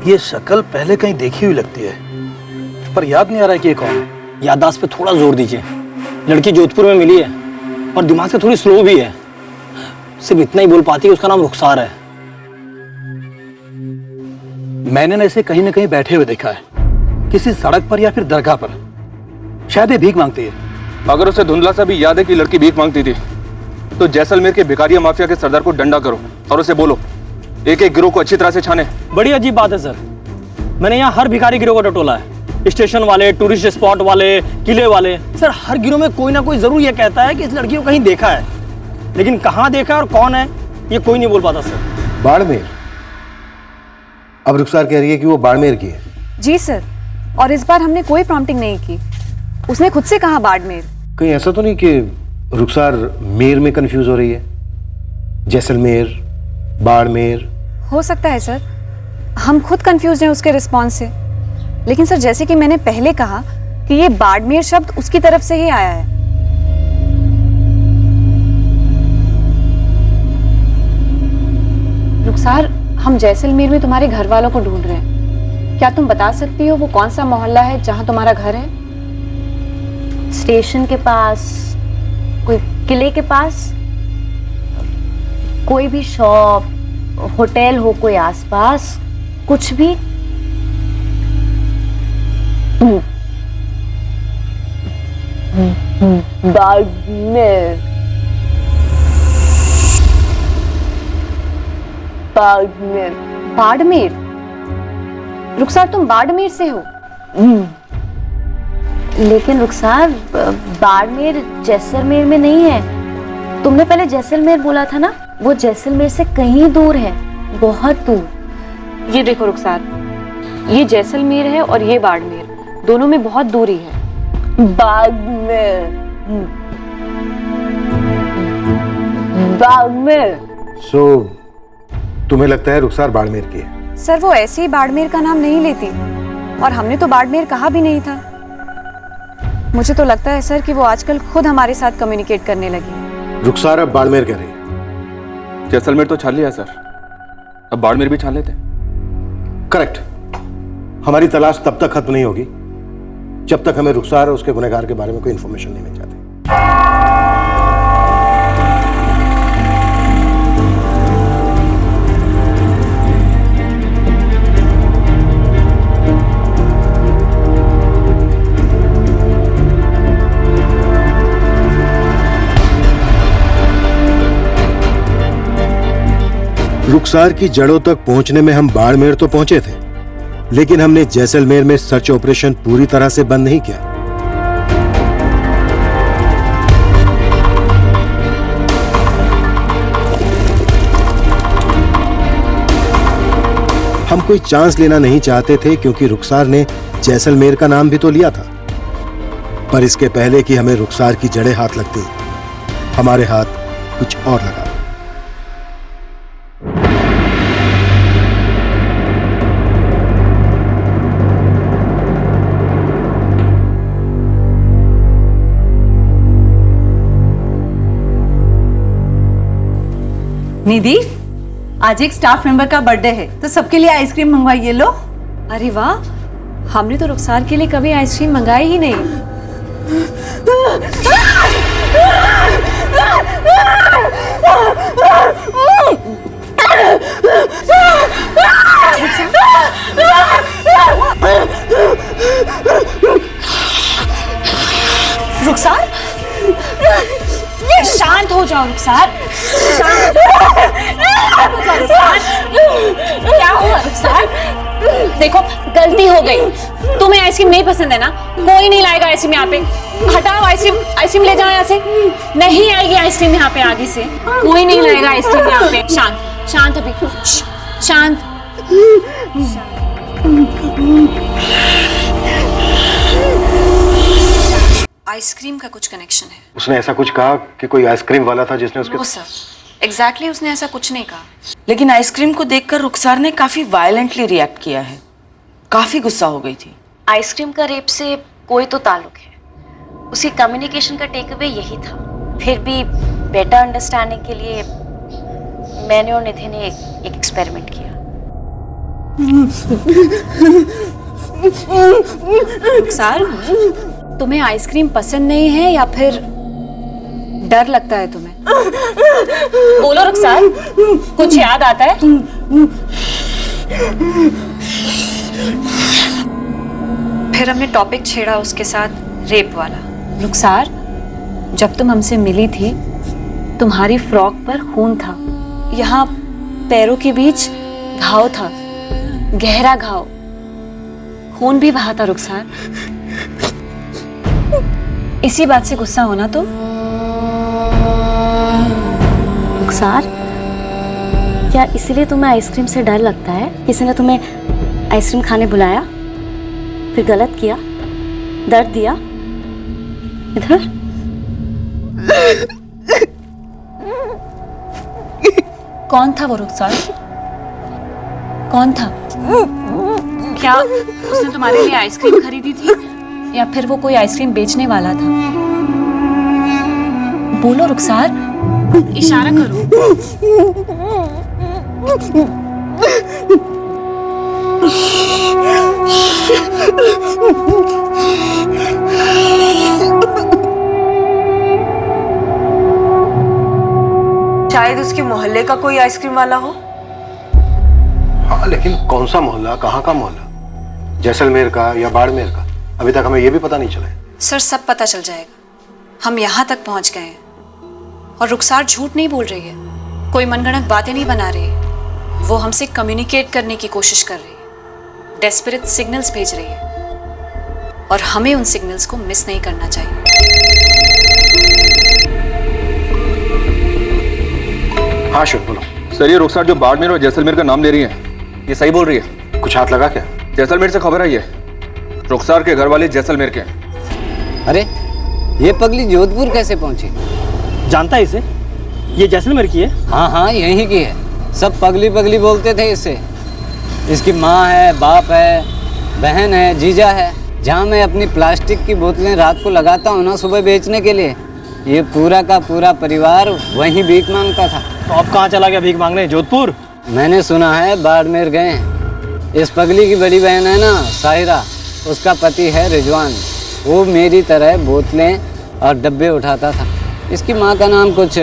ये शक्ल पहले कहीं देखी हुई लगती है, पर याद नहीं आ रहा है कि ये कौन है। याददाश्त पे थोड़ा जोर दीजिए। लड़की जोधपुर में मिली है और दिमाग से थोड़ी स्लो भी है। सिर्फ इतना ही बोल पाती है, उसका नाम रुखसार है। मैंने ना इसे कहीं ना कहीं बैठे हुए देखा है, किसी सड़क पर या फिर दरगाह पर। शायद ये भीख मांगती है। अगर उसे धुंधला सा भी याद है कि लड़की भीख मांगती थी, तो जैसलमेर के भिखारिया माफिया के सरदार को डंडा करो और उसे बोलो एक एक गिरोह को अच्छी तरह से छाने। बड़ी अजीब बात है सर, मैंने यहाँ हर भिखारी गिरोह को टटोला है। स्टेशन वाले, टूरिस्ट स्पॉट वाले, किले वाले, सर हर गिरोह में कोई ना कोई जरूर ये कहता है कि इस लड़की को कहीं देखा है, लेकिन कहाँ देखा और कौन है ये कोई नहीं बोल पाता सर। बाड़मेर? अब रुखसार कह रही है कि वो बाड़मेर की है। जी सर, और इस बार हमने कोई प्रॉम्प्टिंग नहीं की, उसने खुद से कहा बाड़मेर। कहीं ऐसा तो नहीं कि रुखसार मेर में कंफ्यूज हो रही है? जैसलमेर, बाड़मेर। हो सकता है सर, हम खुद कंफ्यूज हैं उसके रिस्पॉन्स से। लेकिन सर जैसे कि मैंने पहले कहा कि ये बाड़मेर शब्द उसकी तरफ से ही आया है। रुखसार, हम जैसलमेर में तुम्हारे घर वालों को ढूंढ रहे हैं। क्या तुम बता सकती हो वो कौन सा मोहल्ला है जहां तुम्हारा घर है? स्टेशन के पास, कोई किले के पास, कोई भी शॉप, होटल हो कोई आसपास, कुछ भी। बाड़मेर। बाड़मेर। बाड़मेर? रुखसार तुम बाड़मेर से हो? लेकिन रुखसार, बाड़मेर जैसलमेर में नहीं है। तुमने पहले जैसलमेर बोला था ना, वो जैसलमेर से कहीं दूर है, बहुत दूर। ये देखो रुखसार, ये जैसलमेर है और ये बाड़मेर, दोनों में बहुत दूरी है। बाड़मेर। बाड़मेर। तुम्हें लगता है रुखसार बाड़मेर की है? सर वो ऐसे ही बाड़मेर का नाम नहीं लेती, और हमने तो बाड़मेर कहा भी नहीं था। मुझे तो लगता है सर कि वो आजकल खुद हमारे साथ कम्युनिकेट करने लगी है। रुखसार अब बाड़मेर कह रही है। जैसलमेर तो छान लिया सर, अब बाड़मेर भी छान लेते। करेक्ट। हमारी तलाश तब तक खत्म नहीं होगी जब तक हमें रुखसार और उसके गुनहगार के बारे में कोई इंफॉर्मेशन नहीं मिल जाती। रुखसार की जड़ों तक पहुंचने में हम बाड़मेर तो पहुंचे थे, लेकिन हमने जैसलमेर में सर्च ऑपरेशन पूरी तरह से बंद नहीं किया। हम कोई चांस लेना नहीं चाहते थे, क्योंकि रुखसार ने जैसलमेर का नाम भी तो लिया था। पर इसके पहले कि हमें रुखसार की जड़ें हाथ लगती, हमारे हाथ कुछ और लगा। निधि, आज एक स्टाफ मेंबर का बर्थडे है, तो सबके लिए आइसक्रीम मंगवाइए लो। अरे वाह, हमने तो रुखसार के लिए कभी आइसक्रीम मंगाई ही नहीं। शांत हो जाओ रुखसार। क्या हुआ रुखसार? देखो गलती हो गई, तुम्हें आइसक्रीम नहीं पसंद है ना, कोई नहीं लाएगा आइसक्रीम यहाँ पे। हटाओ आइसक्रीम, आइसक्रीम ले जाओ यहाँ से। नहीं आएगी आइसक्रीम यहाँ पे, आगे से कोई नहीं लाएगा आइसक्रीम यहाँ पे। शांत शांत अभी, शांत। आइसक्रीम का कुछ कनेक्शन है? उसने ऐसा कुछ कहा कि कोई आइसक्रीम वाला था जिसने उसके... नो सर, एग्जैक्टली उसने ऐसा कुछ नहीं कहा। लेकिन आइसक्रीम को देखकर रुखसार ने काफी वायलेंटली रिएक्ट किया है, काफी गुस्सा हो गई थी। आइसक्रीम का रेप से कोई तो ताल्लुक है, उसकी कम्युनिकेशन का टेक अवे यही था। फिर भी बेटर अंडरस्टैंडिंग के लिए मैंने और निधि ने एक एक्सपेरिमेंट किया। रुखसार, तुम्हें आइसक्रीम पसंद नहीं है या फिर डर लगता है तुम्हें? बोलो रुखसार, कुछ याद आता है? फिर हमने टॉपिक छेड़ा उसके साथ रेप वाला। रुखसार, जब तुम हमसे मिली थी तुम्हारी फ्रॉक पर खून था, यहाँ पैरों के बीच घाव था, गहरा घाव, खून भी बहा था रुखसार। इसी बात से गुस्सा होना तो? रुखसार, क्या इसीलिए तुम्हें आइसक्रीम से डर लगता है? किसी ने तुम्हें आइसक्रीम खाने बुलाया, फिर गलत किया, दर्द दिया? इधर कौन था वो रुखसार? कौन था? क्या उसने तुम्हारे लिए आइसक्रीम खरीदी थी या फिर वो कोई आइसक्रीम बेचने वाला था? बोलो रुखसार, इशारा करो। शायद उसके मोहल्ले का कोई आइसक्रीम वाला हो। हाँ, लेकिन कौन सा मोहल्ला, कहाँ का मोहल्ला, जैसलमेर का या बाड़मेर का, अभी तक हमें यह भी पता नहीं चला है। सर, सब पता चल जाएगा। हम यहाँ तक पहुँच गए हैं और रुखसार झूठ नहीं बोल रही है, कोई मनगढ़ंत बातें नहीं बना रही है। वो हमसे कम्युनिकेट करने की कोशिश कर रही है, डेस्परेट सिग्नल्स भेज रही है और हमें उन सिग्नल्स को मिस नहीं करना चाहिए। हाँ शुभ, बोलो। सर, ये रुखसार जो बाड़मेर और जैसलमेर का नाम ले रही है, ये सही बोल रही है? कुछ हाथ लगा क्या? जैसलमेर से खबर आई है, रुखसार के घर वाले जैसलमेर के हैं। अरे ये पगली जोधपुर कैसे पहुंची? जानता है इसे? ये जैसलमेर की है? हाँ हाँ, यहीं की है। सब पगली पगली बोलते थे इससे। इसकी माँ है, बाप है, बहन है, जीजा है। जहाँ मैं अपनी प्लास्टिक की बोतलें रात को लगाता हूँ ना सुबह बेचने के लिए, ये पूरा का पूरा परिवार वहीं भीख मांगता था। तो अब कहाँ चला गया भीख मांगने? जोधपुर? मैंने सुना है बाड़मेर गए हैं। इस पगली की बड़ी बहन है ना साहिरा, उसका पति है रिजवान, वो मेरी तरह बोतलें और डब्बे उठाता था। इसकी माँ का नाम कुछ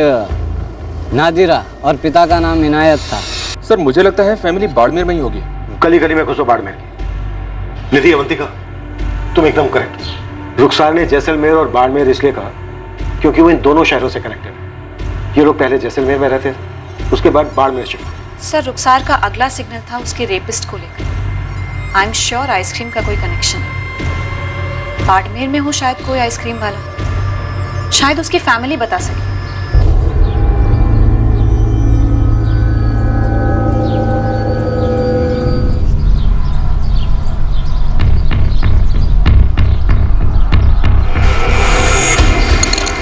नादिरा और पिता का नाम इनायत था। सर, मुझे लगता है फैमिली बाड़मेर में ही होगी। गली गली में घुसो बाड़मेर की। निधि, अवंतिका, तुम एकदम करेक्ट। रुखसार ने जैसलमेर और बाड़मेर इसलिए कहा क्योंकि वो इन दोनों शहरों से कनेक्टेड है। ये लोग पहले जैसलमेर में रहते थे, उसके बाद बाड़मेर शिफ्ट। सर, रुखसार का अगला सिग्नल था उसके रेपिस्ट को लेकर। आई एम श्योर आइसक्रीम का कोई कनेक्शन है। बाड़मेर में हो शायद कोई आइसक्रीम वाला, शायद उसकी फैमिली बता सके।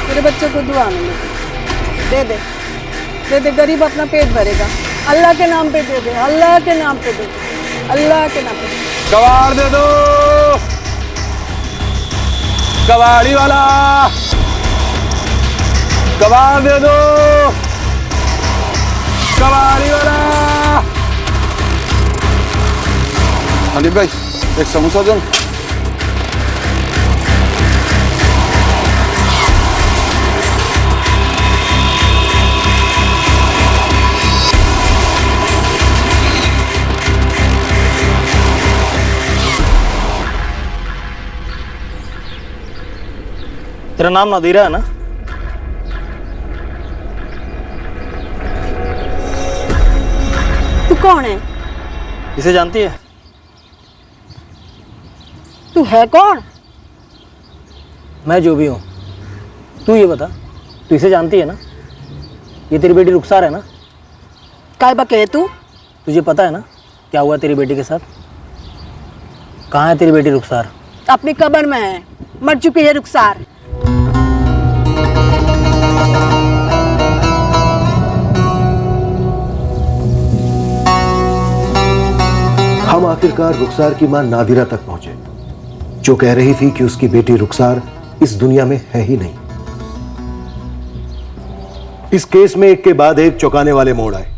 मेरे बच्चे को दुआ में दे दे, दे दे, गरीब अपना पेट भरेगा। अल्लाह के नाम पे दे दे, अल्लाह के नाम पे दे दे, अल्लाह के नाम पे। कबाड़ दे दो, कबाड़ी वाला, कबाड़ दे दो, कबाड़ी वाला। हनीफ भाई, एक समोसा दो। तेरा नाम नादिरा है ना? कौन है? इसे जानती है? तू है कौन? मैं जो भी हूँ। तू ये बता, तू इसे जानती है ना? ये तेरी बेटी रुखसार है ना? काय बके तू? तुझे पता है ना क्या हुआ तेरी बेटी के साथ? कहाँ है तेरी बेटी रुखसार? अपनी कब्र में है, मर चुकी है रुखसार। हम आखिरकार रुखसार की मां नादिरा तक पहुंचे, जो कह रही थी कि उसकी बेटी रुखसार इस दुनिया में है ही नहीं। इस केस में एक के बाद एक चौंकाने वाले मोड़ आए।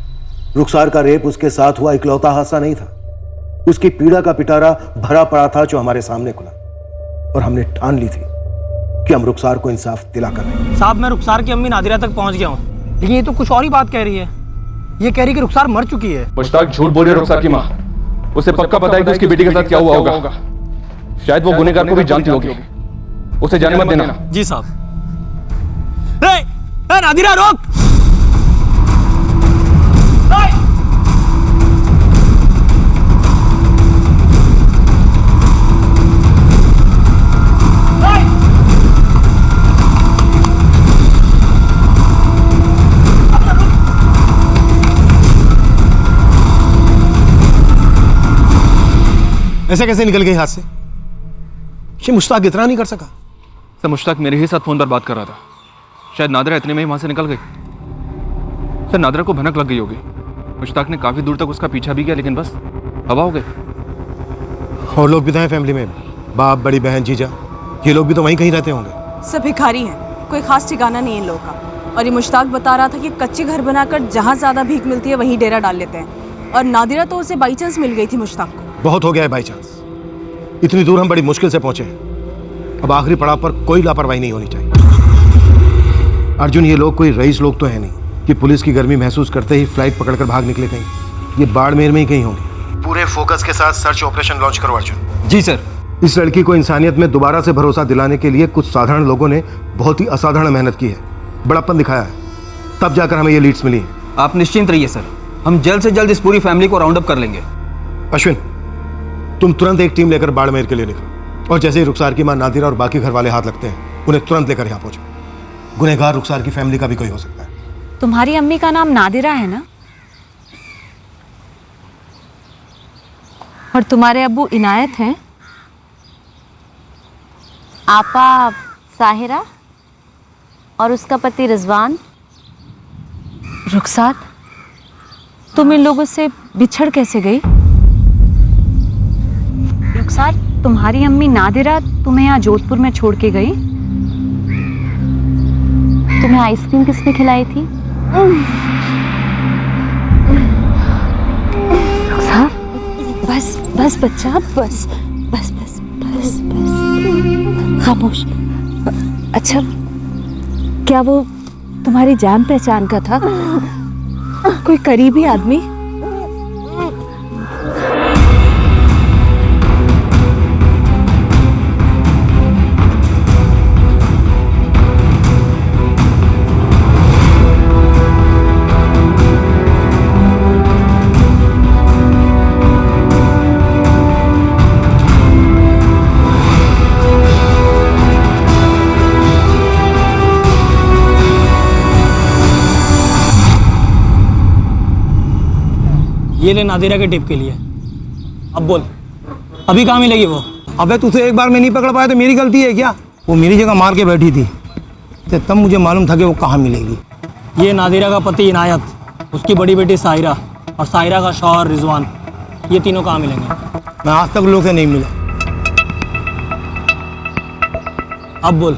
रुखसार का रेप उसके साथ हुआ इकलौता हादसा नहीं था। उसकी पीड़ा का पिटारा भरा पड़ा था जो हमारे सामने खुला, और हमने ठान ली थी कि हम रुखसार को इंसाफ दिला कर रहे। साहब, मैं रुखसार की अम्मी नादिरा तक पहुंच गया हूँ, लेकिन ये तो कुछ और ही बात कह रही है। ये कह रही कि रुखसार मर चुकी है। मुश्ताक झूठ बोल रही है रुखसार की माँ। उसे पक्का पता है कि उसकी बेटी के साथ क्या हुआ होगा। शायद वो गुनहगार को भी जानती होगी। उसे जाने मत देना। जी साहब। नादिरा रोक! ऐसे कैसे निकल गई हाथ से? ये मुश्ताक इतना नहीं कर सका। सर, मुश्ताक मेरे ही साथ फोन पर बात कर रहा था। शायद नादिरा इतने में ही वहां से निकल गई। सर, नादिरा को भनक लग गई होगी। मुश्ताक ने काफी दूर तक उसका पीछा भी किया, लेकिन बस हवा हो गई। और लोग भी तो हैं फैमिली में, बाप, बड़ी बहन, जीजा, ये लोग भी तो वहीं कहीं रहते होंगे। सब भिखारी हैं, कोई खास ठिकाना नहीं है इन लोगों का। और ये मुश्ताक बता रहा था कि कच्चे घर बनाकर जहाँ ज्यादा भीख मिलती है वहीं डेरा डाल लेते हैं। और नादिरा तो उसे बाई चांस मिल गई थी मुश्ताक को। बहुत हो गया है बाई चांस। इतनी दूर हम बड़ी मुश्किल से पहुंचे हैं। अब आखिरी पड़ाव पर कोई लापरवाही नहीं होनी चाहिए। अर्जुन, ये लोग कोई रईस लोग तो है नहीं कि पुलिस की गर्मी महसूस करते ही फ्लाइट पकड़कर भाग निकले कहीं। ये बाड़मेर में ही कहीं होंगे। पूरे फोकस के साथ सर्च ऑपरेशन लॉन्च करो अर्जुन। जी सर। इस लड़की को इंसानियत में दोबारा से भरोसा दिलाने के लिए कुछ साधारण लोगों ने बहुत ही असाधारण मेहनत की है, बड़प्पन दिखाया है, तब जाकर हमें ये लीड्स मिली। आप निश्चिंत रहिए सर, हम जल्द से जल्द इस पूरी फैमिली को राउंड अप कर लेंगे। अश्विन, तुम तुरंत एक टीम लेकर बाड़मेर के लिए निकलो, और जैसे ही रुखसार की मां नादिरा और बाकी घर वाले हाथ लगते हैं, उन्हें तुरंत लेकर यहाँ पहुंचो। गुनहगार रुखसार की फैमिली का भी कोई हो सकता है। तुम्हारी अम्मी का नाम नादिरा है ना? और तुम्हारे अब्बू इनायत हैं? आपा साहिरा और उसका पति रिजवान। रुखसार, तुम इन लोगों से बिछड़ कैसे गई? रुखसार, तुम्हारी अम्मी नादिरा तुम्हें यहाँ जोधपुर में छोड़ के गई? तुम्हें आइसक्रीम किसने खिलाई थी? रुखसार, बस बस बच्चा, बस बस बस बस बस, खामोश। अच्छा, क्या वो तुम्हारी जान पहचान का था? कोई करीबी आदमी? ये ले नादिरा के टिप के लिए। अब बोल, अभी कहाँ मिलेगी वो? अबे तुझे एक बार में नहीं पकड़ पाया तो मेरी गलती है क्या? वो मेरी जगह मार के बैठी थी, तो तब मुझे मालूम था कि वो कहाँ मिलेगी। ये नादिरा का पति इनायत, उसकी बड़ी बेटी साहिरा और साहिरा का शौहर रिजवान, ये तीनों कहाँ मिलेंगे? मैं आज तक लोग से नहीं मिला। अब बोल,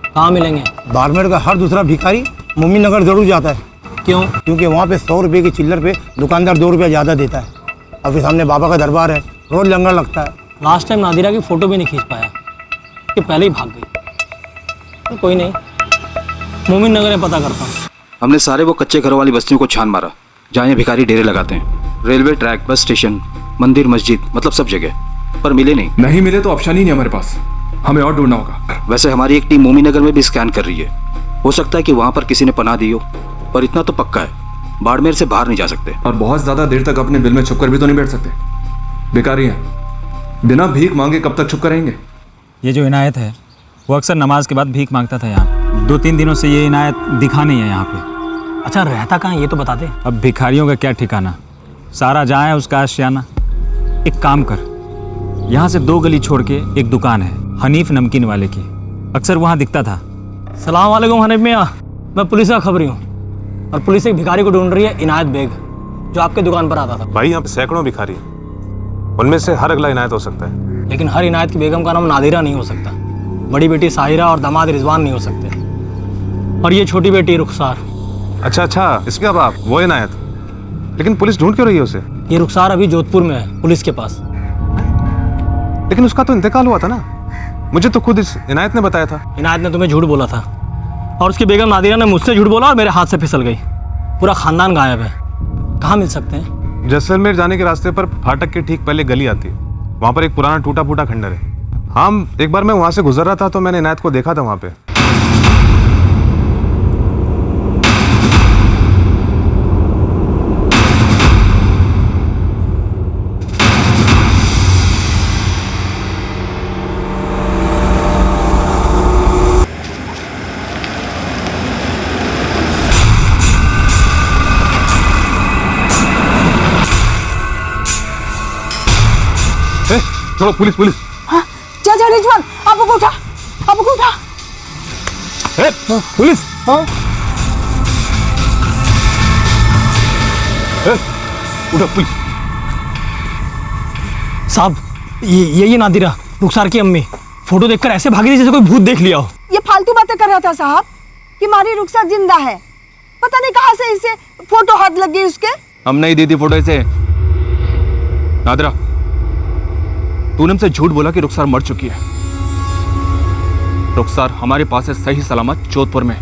कहाँ मिलेंगे? बाड़मेर का हर दूसरा भिखारी मोमिन नगर जरूर जाता है। क्यों? क्योंकि वहाँ पे 100 रुपये की चिल्लर पे दुकानदार 2 रुपया ज़्यादा देता है। और फिर सामने बाबा का दरबार है, रोज लंगर लगता है। लास्ट टाइम नादिरा की फ़ोटो भी नहीं खींच पाया, कि पहले ही भाग गई। तो कोई नहीं, मोमिन नगर में पता करता हूँ। हमने सारे वो कच्चे घर वाली बस्तियों को छान मारा जहाँ ये भिखारी डेरे लगाते हैं। रेलवे ट्रैक, बस स्टेशन, मंदिर, मस्जिद, मतलब सब जगह, पर मिले नहीं मिले तो ऑप्शन ही नहीं हमारे पास, हमें और ढूंढना होगा। वैसे हमारी एक टीम मोमिन नगर में भी स्कैन कर रही है। हो सकता है कि वहाँ पर किसी ने पनाह दी हो, पर इतना तो पक्का है बाड़मेर से बाहर नहीं जा सकते। और बहुत ज्यादा देर तक अपने बिल में छुप कर भी तो नहीं बैठ सकते। बेकारी हैं, बिना भीख मांगे कब तक छुप कर रहेंगे? ये जो इनायत है वो अक्सर नमाज के बाद भीख मांगता था यहाँ। 2-3 दिनों से ये इनायत दिखा नहीं है यहाँ पे। अच्छा, रहता कहाँ ये तो बता दे। अब भिखारियों का क्या ठिकाना, सारा जहाँ है उसका आशियाना। एक काम कर, यहाँ से 2 गली छोड़ के एक दुकान है हनीफ नमकीन वाले की, अक्सर वहाँ दिखता था। सलाम वालेकुम हनीफ मियाँ, मैं पुलिस का खबरी हूँ और पुलिस एक भिखारी को ढूंढ रही है, इनायत बेग, जो आपके दुकान पर आता था। भाई यहाँ पे सैकड़ों भिखारी हैं, उनमें से हर अगला इनायत हो सकता है। लेकिन हर इनायत की बेगम का नाम नादिरा नहीं हो सकता, बड़ी बेटी साहिरा और दामाद रिजवान नहीं हो सकते, और ये छोटी बेटी रुखसार। अच्छा, इसके अब आप वो इनायत, लेकिन पुलिस ढूंढ क्यों रही है उसे? ये रुखसार अभी जोधपुर में है, पुलिस के पास। लेकिन उसका तो इंतकाल हुआ था ना, मुझे तो खुद इस इनायत ने बताया था। इनायत ने तुम्हें झूठ बोला था और उसकी बेगम नादिरा ने मुझसे झूठ बोला और मेरे हाथ से फिसल गई। पूरा खानदान गायब है, कहाँ मिल सकते हैं? जैसलमेर जाने के रास्ते पर फाटक के ठीक पहले गली आती है, वहाँ पर एक पुराना टूटा फूटा खंडर है। हाँ, एक बार मैं वहाँ से गुजर रहा था तो मैंने इनायत को देखा था वहाँ पे। चलो पुलिस। हाँ, जा रिजवान, आप उठा। पुलिस। हाँ, उठो पुलिस। साहब, ये नादिरा, रुखसार की अम्मी, फोटो देखकर ऐसे भागी थी जैसे कोई भूत देख लिया हो। ये फालतू बातें कर रहा था साहब कि हमारी रुखसार जिंदा है। पता नहीं कहाँ से इसे फोटो हाथ लग गई उसके। हम नहीं दी थी फोटो इसे। नादिरा, तूने हमसे झूठ बोला कि रुखसार मर चुकी है। रुखसार हमारे पास है सही सलामत जोधपुर में।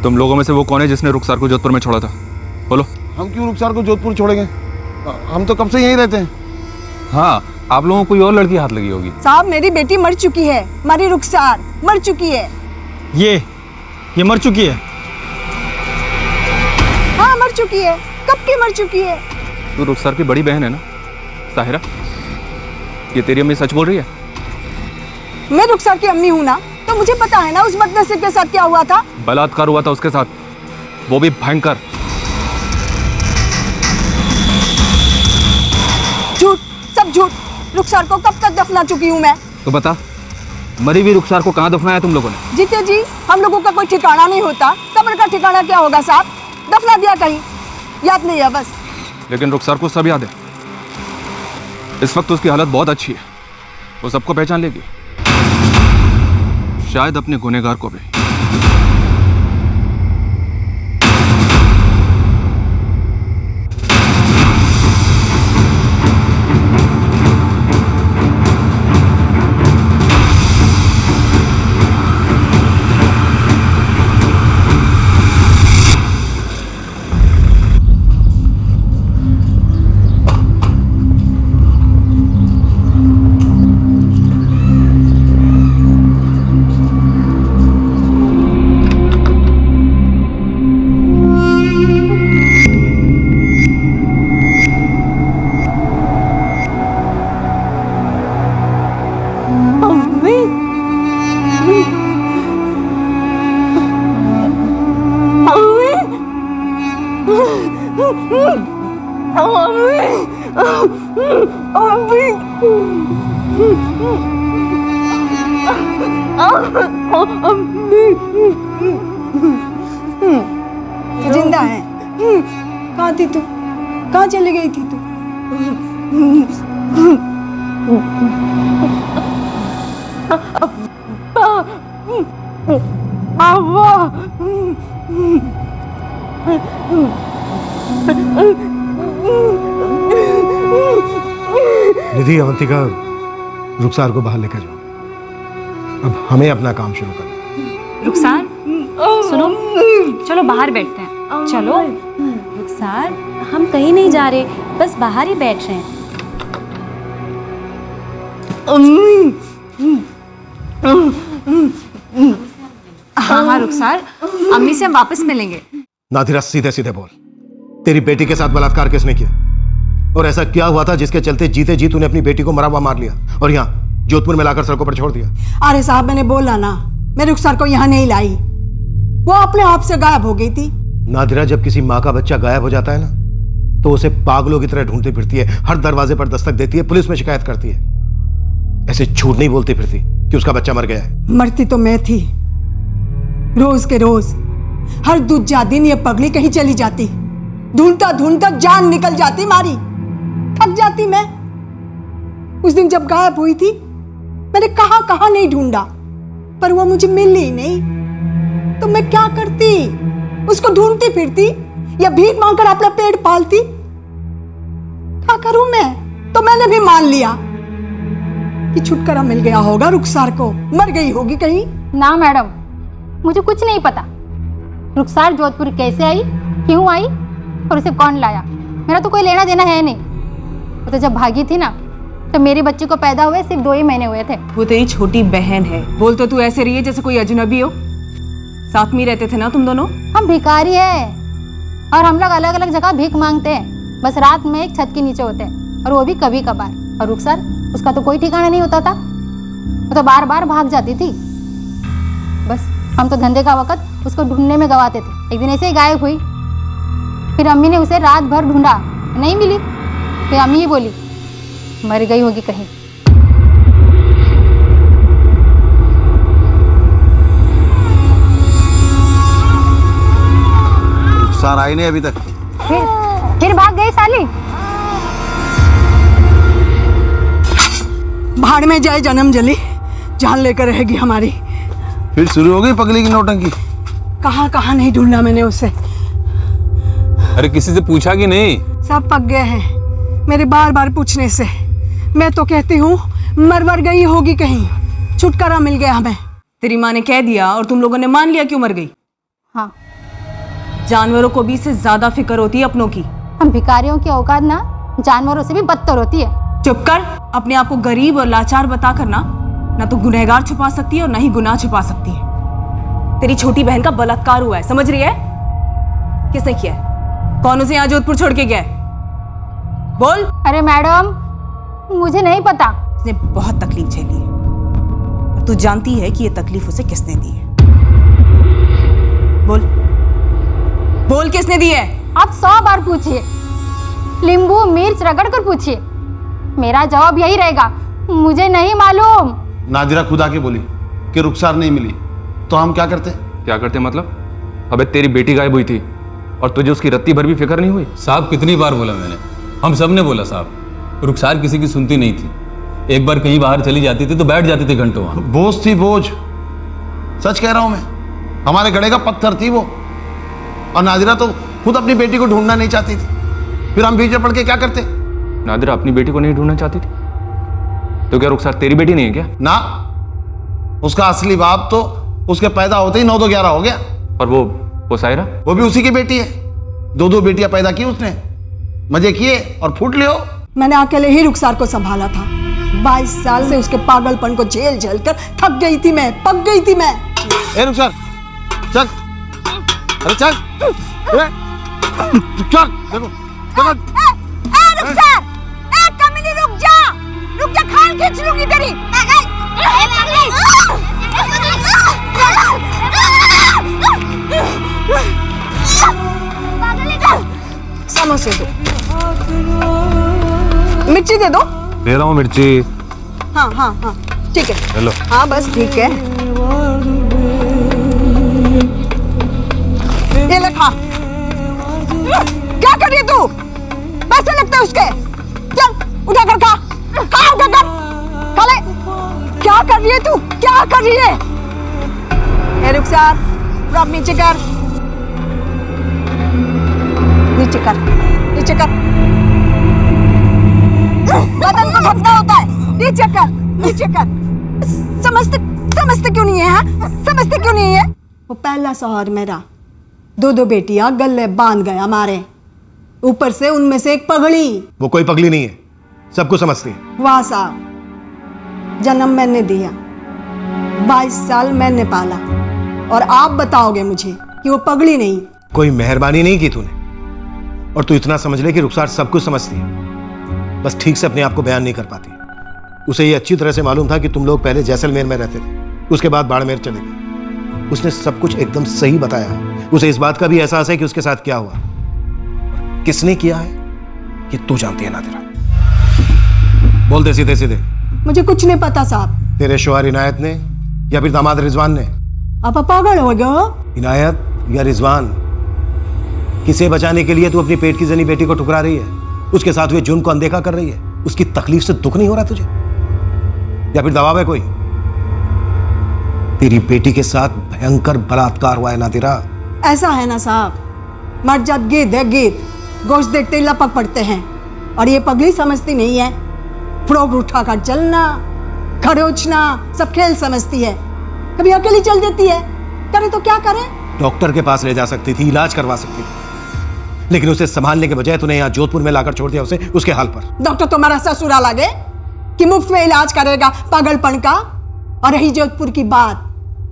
तुम लोगों में से वो कौन है जिसने रुखसार को जोधपुर में छोड़ा था? बोलो। हम क्यों रुखसार को जोधपुर छोड़ेंगे? हम तो कब से यहीं रहते हैं। हाँ, आप लोगों को कोई और लड़की हाथ लगी होगी। साहब, मेरी बेटी मर चुकी है, हमारी रुखसार मर चुकी है। ये मर चुकी है? हाँ, मर चुकी है। कब की मर चुकी है? तू रुखसार की बड़ी बहन है ना साहिरा? ये तेरी अम्मी सच बोल रही है? मैं रुखसार की अम्मी हूँ ना, तो मुझे पता है ना उस बदनसीब के साथ क्या हुआ था। बलात्कार हुआ था उसके साथ, वो भी भयंकर। झूठ, सब झूठ। रुखसार को कब तक दफना चुकी हूँ मैं। तो बता, मरी हुई रुखसार को कहाँ दफनाया तुम लोगों ने? जीते जी, हम लोगों का कोई ठिकाना नहीं होता। कब्र का ठिकाना क्या होगा साहब? दफना दिया कहीं, याद नहीं है बस। लेकिन रुखसार को सब याद है। इस वक्त उसकी हालत बहुत अच्छी है, वो सबको पहचान लेगी, शायद अपने गुनहगार को भी। जिंदा है। कहाँ थी तू? कहाँ चली गई थी तू? निधि, अवंतिका, रुखसार को बाहर लेकर जाओ। अब हमें अपना काम शुरू करना है। रुखसार, सुनो, चलो बाहर बैठते हैं। चलो। रुखसार, हम कहीं नहीं जा रहे, बस बाहर ही बैठ रहे हैं। हाँ रुखसार, अम्मी से हम वापस मिलेंगे। नादिरा सीधे सीधे बोल, तेरी बेटी के साथ बलात्कार किसने किया? और ऐसा क्या हुआ था जिसके चलते जीते जी तूने अपनी बेटी को मरा हुआ मार लिया और यहाँ जोधपुर में लाकर सड़कों पर छोड़ दिया? अरे साहब, मैंने बोला ना, मैं रुखसार को यहाँ नहीं लाई, वो अपने आप से गायब हो गई थी। नादिरा, जब किसी माँ का बच्चा गायब हो जाता है ना तो उसे पागलों की तरह ढूंढती फिरती है, हर दरवाजे पर दस्तक देती है, पुलिस में शिकायत करती है। ऐसे झूठ नहीं बोलती फिरती कि उसका बच्चा मर गया है। मरती तो मैं थी, रोज के रोज, हर दूसरा दिन ये पगली कहीं चली जाती, ढूंढता ढूंढता जान निकल जाती मारी, थक जाती मैं। उस दिन जब गायब हुई थी मैंने कहां कहां नहीं ढूंढा, पर वो मुझे मिली नहीं, तो मैं क्या करती? उसको ढूंढती फिरती या भीख मांगकर अपना पेट पालती? क्या करूं मैं? तो मैंने भी मान लिया कि छुटकारा मिल गया होगा रुखसार को, मर गई होगी कहीं। ना मैडम, मुझे कुछ नहीं पता रुखसार जोधपुर कैसे आई, क्यों आई और उसे कौन लाया। मेरा तो कोई लेना देना है नहीं। वो तो जब भागी थी ना, तो मेरे बच्चे को पैदा हुए सिर्फ 2 ही महीने हुए थे। वो तेरी छोटी बहन है। बोल तो तू ऐसे रही है जैसे कोई अजनबी हो। साथ में रहते थे ना तुम दोनों? हम भिखारी है और हम लोग अलग अलग जगह भीख मांगते हैं, बस रात में एक छत के नीचे होते हैं, और वो भी कभी कभार। और रुखसार, उसका तो कोई ठिकाना नहीं होता था, वो तो बार बार भाग जाती थी। बस हम तो धंधे का वक्त उसको ढूंढने में गवाते थे। एक दिन ऐसे ही गायब हुई, फिर अम्मी ने उसे रात भर ढूंढा, नहीं मिली। फिर अम्मी ही बोली मर गई होगी कहीं। रुखसार आई नहीं अभी तक। फिर भाग गई साली। भाड़ में जाए जन्म जली, जान लेकर रहेगी हमारी। फिर शुरू हो गई पगली की नौटंकी। कहां कहां नहीं ढूंढना मैंने उसे। अरे किसी से पूछा कि नहीं? सब पक गए हैं मेरे बार बार पूछने से। मैं तो कहती हूँ मर गई होगी कहीं, छुटकारा मिल गया हमें। तेरी माँ ने कह दिया और तुम लोगों ने मान लिया क्यों मर गई? हाँ, जानवरों को भी इससे ज्यादा फिक्र होती है अपनों की। हम भिखारियों की औकात ना जानवरों से भी बदतर होती है। चुप कर। अपने आप को गरीब और लाचार बता कर ना तो गुनहगार छुपा सकती है और ना ही गुनाह छुपा सकती है। तेरी छोटी बहन का बलात्कार हुआ है, समझ रही है? किसने किया है? कौन उसे यहाँ जोधपुर छोड़ के गया है? बोल। अरे मैडम, मुझे नहीं पता। उसने बहुत तकलीफ झेली है, तू जानती है कि ये तकलीफ उसे किसने दी है? बोल बोल, किसने दी है? आप 100 बार पूछिए, नींबू मिर्च रगड़ कर पूछिए, मेरा जवाब यही रहेगा, मुझे नहीं मालूम। नादिरा खुद आके बोली कि रुखसार नहीं मिली, तो हम क्या करते? क्या करते मतलब? अबे तेरी बेटी गायब हुई थी और तुझे उसकी रत्ती भर भी फिक्र नहीं हुई? साहब कितनी बार बोला मैंने, हम सब ने बोला साहब, रुखसार किसी की सुनती नहीं थी। एक बार कहीं बाहर चली जाती थी तो बैठ जाती थी घंटों वहां। बोझ थी, बोझ। सच कह रहा हूं मैं, हमारे गड़े का पत्थर थी वो। और नादिरा तो खुद अपनी बेटी को ढूंढना नहीं चाहती थी, फिर हम बीच में पड़ के क्या करते? नादिरा अपनी बेटी को नहीं ढूंढना चाहती थी तो क्या रुखसार तेरी बेटी नहीं है क्या? ना, उसका असली बाप तो उसके पैदा होते ही 9-11 हो गया। और वो सायरा? वो भी उसी की बेटी है। 2 बेटियां पैदा की उसने, मजे किए और फूट लियो। मैंने अकेले ही रुखसार को संभाला था। 22 साल से उसके पागलपन को झेल कर थक गई थी मैं, पक गई थी मैं। ए रुखसार, चल, अरे चल, चल, देखो, रुखसार, कमीनी रुक जा, खान खींच लूंगी तेरी। समोसे दो, मिर्ची दे दो। दे रहा हूँ मिर्ची। हाँ हाँ हाँ, ठीक है। हेलो। हाँ बस ठीक है, ये ले खा। क्या कर रही है तू? पैसे लगते हैं उसके। चल उठा कर खा, खा उठा कर, खा ले। क्या कर रही है तू? क्या कर रही है? ए रुखसार, अब नीचे कर, नीचे कर, नीचे कर। बदन को ढकना होता है, नीचे कर, नीचे कर। समझते क्यों नहीं है? हाँ, समझते क्यों नहीं है? वो पहला शौहर मेरा 2 बेटियां गले बांध गया मारे, ऊपर से उनमें से एक पगड़ी। वो कोई पगली नहीं है, सब कुछ समझती है। वाह साहब, जन्म मैंने दिया, 22 साल मैंने पाला, और आप बताओगे मुझे कि वो पगड़ी नहीं कोई मेहरबानी नहीं की तूने, और तू इतना समझ ले कि रुखसार सब कुछ समझती है, बस ठीक से अपने आप को बयान नहीं कर पाती। उसे ये अच्छी तरह से मालूम था कि तुम लोग पहले जैसलमेर में रहते थे, उसके बाद बाड़मेर चले गए। उसने सब कुछ एकदम सही बताया। उसे इस बात का भी एहसास है कि उसके साथ क्या हुआ, किसने किया है ये तू जानती है नादिरा। बोल दे सीधे सीधे। मुझे कुछ नहीं पता साहब। तेरे शौहर इनायत ने या फिर दामाद रिजवान ने? आप पागल हो गए हो? इनायत या रिजवान, किसे बचाने के लिए तू अपनी पेट की जनी बेटी को ठुकरा रही है, उसके साथ हुए जुर्म को अनदेखा कर रही है? उसकी तकलीफ से दुख नहीं हो रहा तुझे, या फिर दबाव है कोई? तेरी बेटी के साथ भयंकर बलात्कार हुआ है नादिरा। ऐसा है ना साहब, मर जात गिद्ध है गिद्ध, गोश्त देखते ही लपक पड़ते हैं, और ये पगली समझती नहीं है। फ्रॉक उठाकर चलना, खरोचना सब खेल समझती है। कभी अकेली चल देती है, करे तो क्या करे? डॉक्टर के पास ले जा सकती थी, इलाज करवा सकती थी, लेकिन उसे संभालने के बजाय तूने यहाँ जोधपुर में लाकर छोड़ दिया उसे उसके हाल पर। डॉक्टर तुम्हारा ससुरा लगे कि मुफ्त में इलाज करेगा पागलपन का? और रही जोधपुर की बात,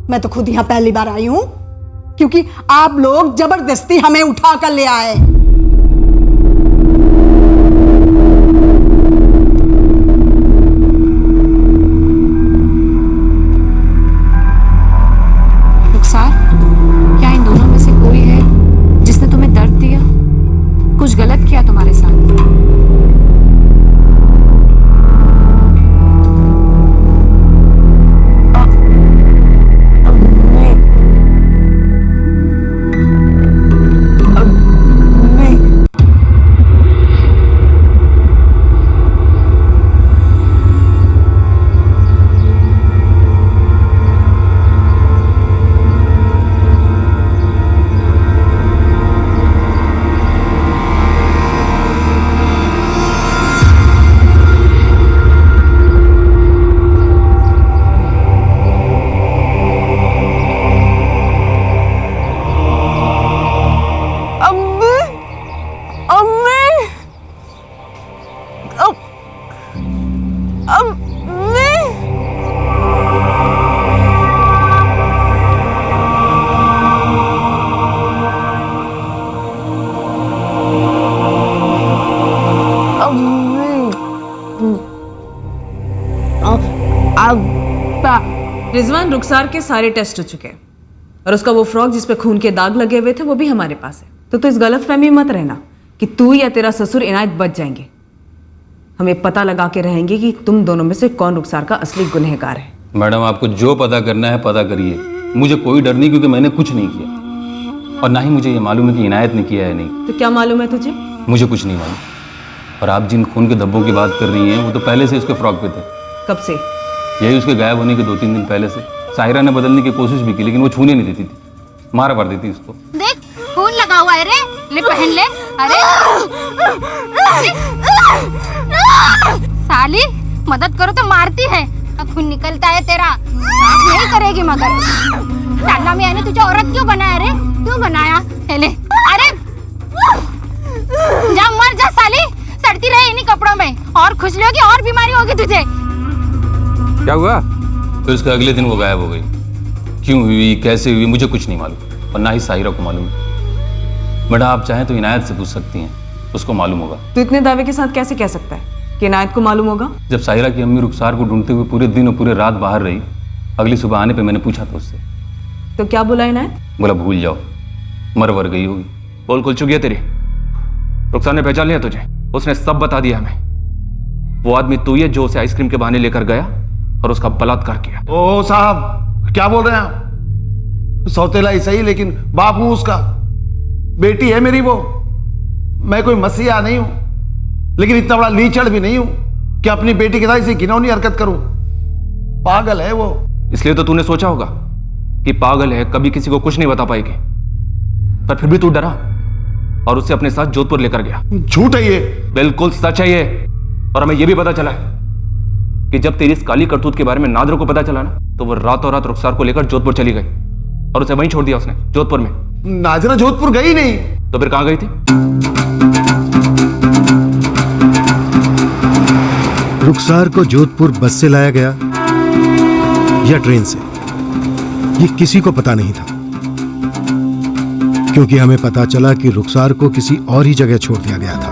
मैं तो खुद यहाँ पहली बार आई हूँ, क्योंकि आप लोग जबरदस्ती हमें उठा कर ले आए। रुखसार, क्या इन दोनों में से कोई है जिसने तुम्हें दर्द दिया? कुछ गलत किया तुम्हारे साथ? रिजवान, रुखसार के सारे टेस्ट हो चुके हैं, और उसका वो फ्रॉक जिस पे खून के दाग लगे हुए थे वो भी हमारे पास है। तो तू इस गलतफहमी में मत रहना कि तू या तेरा ससुर इनायत बच जाएंगे। हमें पता लगा के रहेंगे कि तुम दोनों में से कौन रुखसार का असली गुनहगार है। मैडम, आपको जो पता करना है पता करिए, मुझे कोई डर नहीं, क्योंकि मैंने कुछ नहीं किया, और ना ही मुझे ये मालूम है कि इनायत ने किया है नहीं। तो क्या मालूम है तुझे? मुझे कुछ नहीं मालूम। और आप जिन खून के धब्बों की बात कर रही हैं वो तो पहले से उसके फ्रॉक पे थे। कब से? यही उसके गायब होने के 2-3 दिन पहले से। साहिरा ने बदलने की कोशिश भी की, लेकिन वो छूने नहीं देती थी, मारा कर देती उसको। देख खून लगा हुआ है रे, ले पहन ले। अरे साली, मदद करो तो मारती है, खून निकलता है तेरा, आप नहीं करेगी मगर। अल्लाह मियां ने तुझे औरत क्यों बनाया रे? क्यों बनाया? ले अरे जा मर जा साली, सड़ती रहे इन्हीं कपड़ों में, और खुजली होगी और बीमारी होगी तुझे। क्या हुआ? फिर उसके अगले दिन वो गायब हो गई। क्यों हुई, कैसे हुई, मुझे कुछ नहीं मालूम, और ना ही साहिरा को मालूम। बेटा, आप चाहें तो इनायत से पूछ सकती हैं, उसको मालूम होगा। तो इतने दावे के साथ कैसे कह सकता है कि इनायत को मालूम होगा? जब साहिरा की अम्मी रुखसार को ढूंढते हुए पूरे दिन और पूरे रात बाहर रही, अगली सुबह आने पे मैंने पूछा था उससे। तो क्या बोला इनायत? बोला भूल जाओ, मर वर गई होगी। पोल खुल चुकी है तेरी। रुखसार ने पहचान लिया तुझे, उसने सब बता दिया हमें। वो आदमी तू ही है जो उसे आइसक्रीम के बहाने लेकर गया और उसका बलात्कार किया। ओ साहब, क्या बोल रहे हैं आप? सौतेला ही सही, लेकिन बाप हूं उसका, बेटी है मेरी वो। मैं कोई मसीहा नहीं हूं, लेकिन इतना बड़ा लीचड़ भी नहीं हूं कि अपनी बेटी के साथ इसे घिनौनी हरकत करूं। पागल है वो। इसलिए तो तूने सोचा होगा कि पागल है, कभी किसी को कुछ नहीं बता पाएगी, पर फिर भी तू डरा और उसे अपने साथ जोधपुर लेकर गया। झूठ है ये। बिल्कुल सच है ये। और हमें यह भी पता चला है कि जब तेरी इस काली करतूत के बारे में नादर को पता चला ना, तो वो रातों रात रुखसार को लेकर जोधपुर चली गई और उसे वहीं छोड़ दिया उसने, जोधपुर में। नाजरा जोधपुर गई नहीं। तो फिर कहां गई थी? रुखसार को जोधपुर बस से लाया गया या ट्रेन से, ये किसी को पता नहीं था, क्योंकि हमें पता चला कि रुखसार को किसी और ही जगह छोड़ दिया गया था।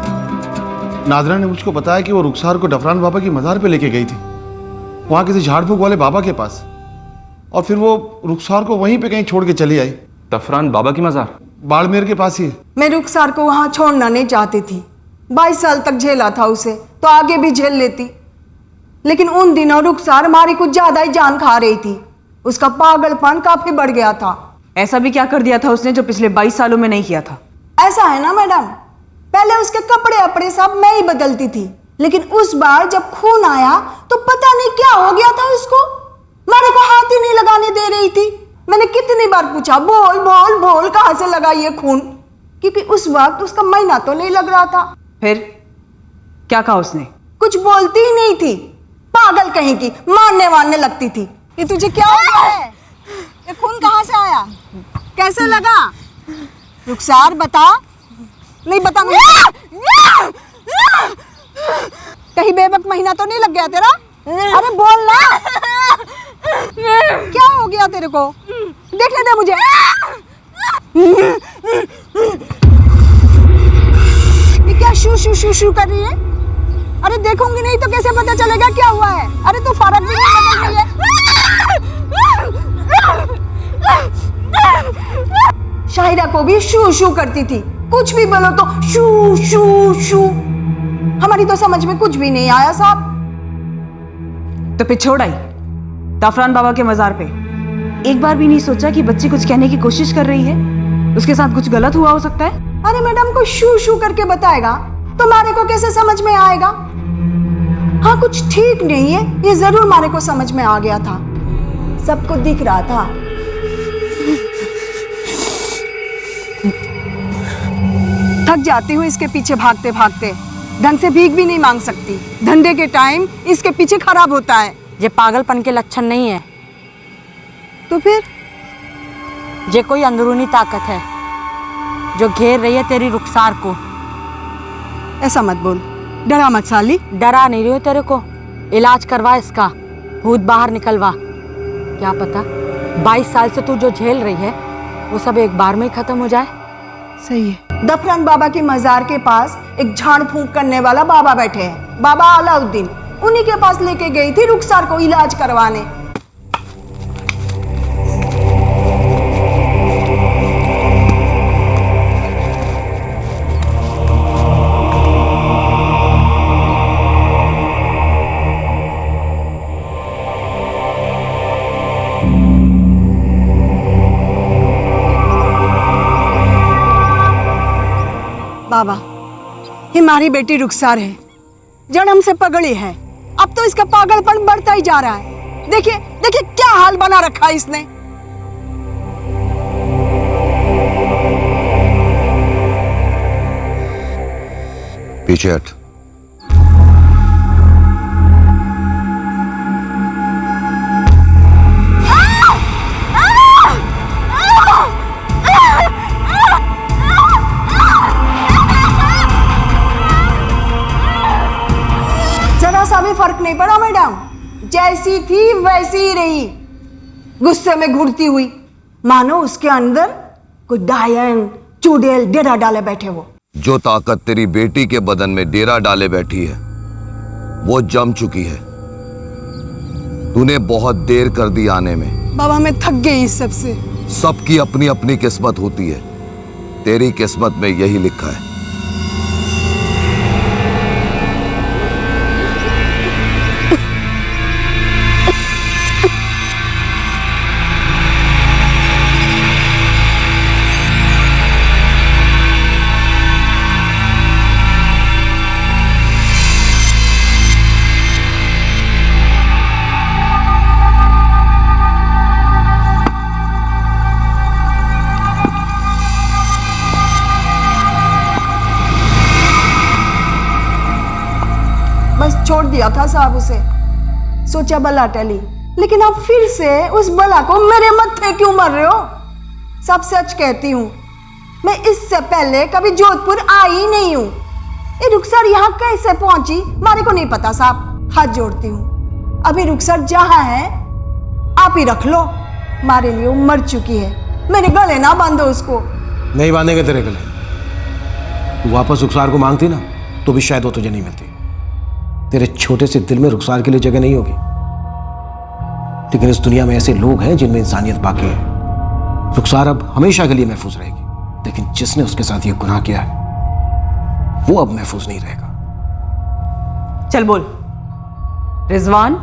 नाजरा ने मुझको बताया कि वो रुखसार को डफरान बाबा की मज़ार पे लेके गई थी, वहां किसी झाड़ फूक वाले बाबा के पास, और फिर वो रुखसार को वहीं पे कहीं छोड़ के चली आई। डफरान बाबा की मज़ार बाड़मेर के पास ही। मैं रुखसार को वहां छोड़ना नहीं चाहती थी। 22 साल तक झेला था उसे, तो आगे भी झेल लेती, लेकिन उन दिनों रुखसार हमारी कुछ ज्यादा ही जान खा रही थी। उसका पागलपन काफी बढ़ गया था। ऐसा भी क्या कर दिया था उसने जो पिछले 22 सालों में नहीं किया था? ऐसा है ना मैडम, पहले उसके कपड़े अपड़े सब मैं ही बदलती थी, लेकिन उस बार जब खून आया तो पता नहीं क्या हो गया था उसको, मारे को हाथ ही नहीं लगाने दे रही थी। मैंने कितनी बार पूछा, बोल बोल बोल कहां से लगा ये खून, क्योंकि उस वक्त उसका महीना तो नहीं लग रहा था। फिर क्या कहा उसने? कुछ बोलती ही नहीं थी, पागल कहीं की, मारने वारने लगती थी। ये तुझे क्या हो गया है? ये खून कहां से आया, कैसे लगा? रुखसार बता। नहीं बता कहीं बेवक्त महीना तो नहीं लग गया तेरा? अरे बोल ना, क्या हो गया तेरे को? देखने दे मुझे। ये क्या शू शू शू शू कर रही है? अरे देखूंगी नहीं तो कैसे पता चलेगा क्या हुआ है? अरे तू फर्क भी नहीं बदल रही है। शाहिरा को भी शू शू करती थी, कुछ भी बोलो तो शू शू शू। हमारी तो समझ में कुछ भी नहीं आया साहब। तो फिर छोड़ आई डफरान बाबा के मजार पे। एक बार भी नहीं सोचा कि बच्ची कुछ कहने की कोशिश कर रही है, उसके साथ कुछ गलत हुआ हो सकता है? अरे मैडम को शू शू करके बताएगा तो मारे को कैसे समझ में आएगा? हाँ कुछ ठीक नहीं है, ये जरूर मारे को समझ में आ गया था, सबको दिख रहा था। थक जाती हूँ इसके पीछे भागते भागते, ढंग से भीख भी नहीं मांग सकती। धंधे के टाइम इसके पीछे खराब होता है। ये पागलपन के लक्षण नहीं है, तो फिर ये कोई अंदरूनी ताकत है जो घेर रही है तेरी रुखसार को। ऐसा मत बोल, डरा मत साली। डरा नहीं रही हो तेरे को, इलाज करवा इसका, भूत बाहर निकलवा। क्या पता 22 साल से तू जो झेल रही है वो सब एक बार में ही खत्म हो जाए। सही है। डफरान बाबा की मजार के पास एक झाड़ फूंक करने वाला बाबा बैठे हैं, बाबा अलाउद्दीन। उन्हीं के पास लेके गई थी रुखसार को इलाज करवाने। बाबा, ये हमारी बेटी रुखसार है, जन्म से पगड़ी है, अब तो इसका पागलपन बढ़ता ही जा रहा है। देखिए देखिए क्या हाल बना रखा है इसने। पीछे हट। भी फर्क नहीं पड़ा मैडम, जैसी थी वैसी ही रही, गुस्से में घुरती हुई, मानो उसके अंदर कोई डायन चुड़ैल डेरा डाले बैठे। वो जो ताकत तेरी बेटी के बदन में डेरा डाले बैठी है वो जम चुकी है। तूने बहुत देर कर दी आने में। बाबा मैं थक गई इस सब से। सबकी अपनी अपनी किस्मत होती है, तेरी किस्मत में यही लिखा है। छोड़ दिया था साहब उसे, सोचा बला टली, लेकिन अब फिर से उस बला को मेरे मत्थे क्यों मर रहे हो? सब सच कहती हूँ, मैं इससे पहले कभी जोधपुर आई नहीं हूँ। ये रुखसर यहाँ कैसे पहुंची मारे को नहीं पता साहब, हाथ जोड़ती हूँ। अभी रुखसर जहाँ है आप ही रख लो, मारे लिए मर चुकी है, मेरे गले ना बांधो उसको। नहीं बांधेंगे तेरे गले। तू वापस रुखसार को मांगती ना तो भी शायद वो तुझे नहीं मिलती। तेरे छोटे से दिल में रुखसार के लिए जगह नहीं होगी। लेकिन इस दुनिया में ऐसे लोग हैं जिनमें इंसानियत बाकी है। रुखसार अब हमेशा के लिए महफूज रहेगी, लेकिन जिसने उसके साथ ये गुनाह किया है वो अब महफूज नहीं रहेगा। चल बोल, रिजवान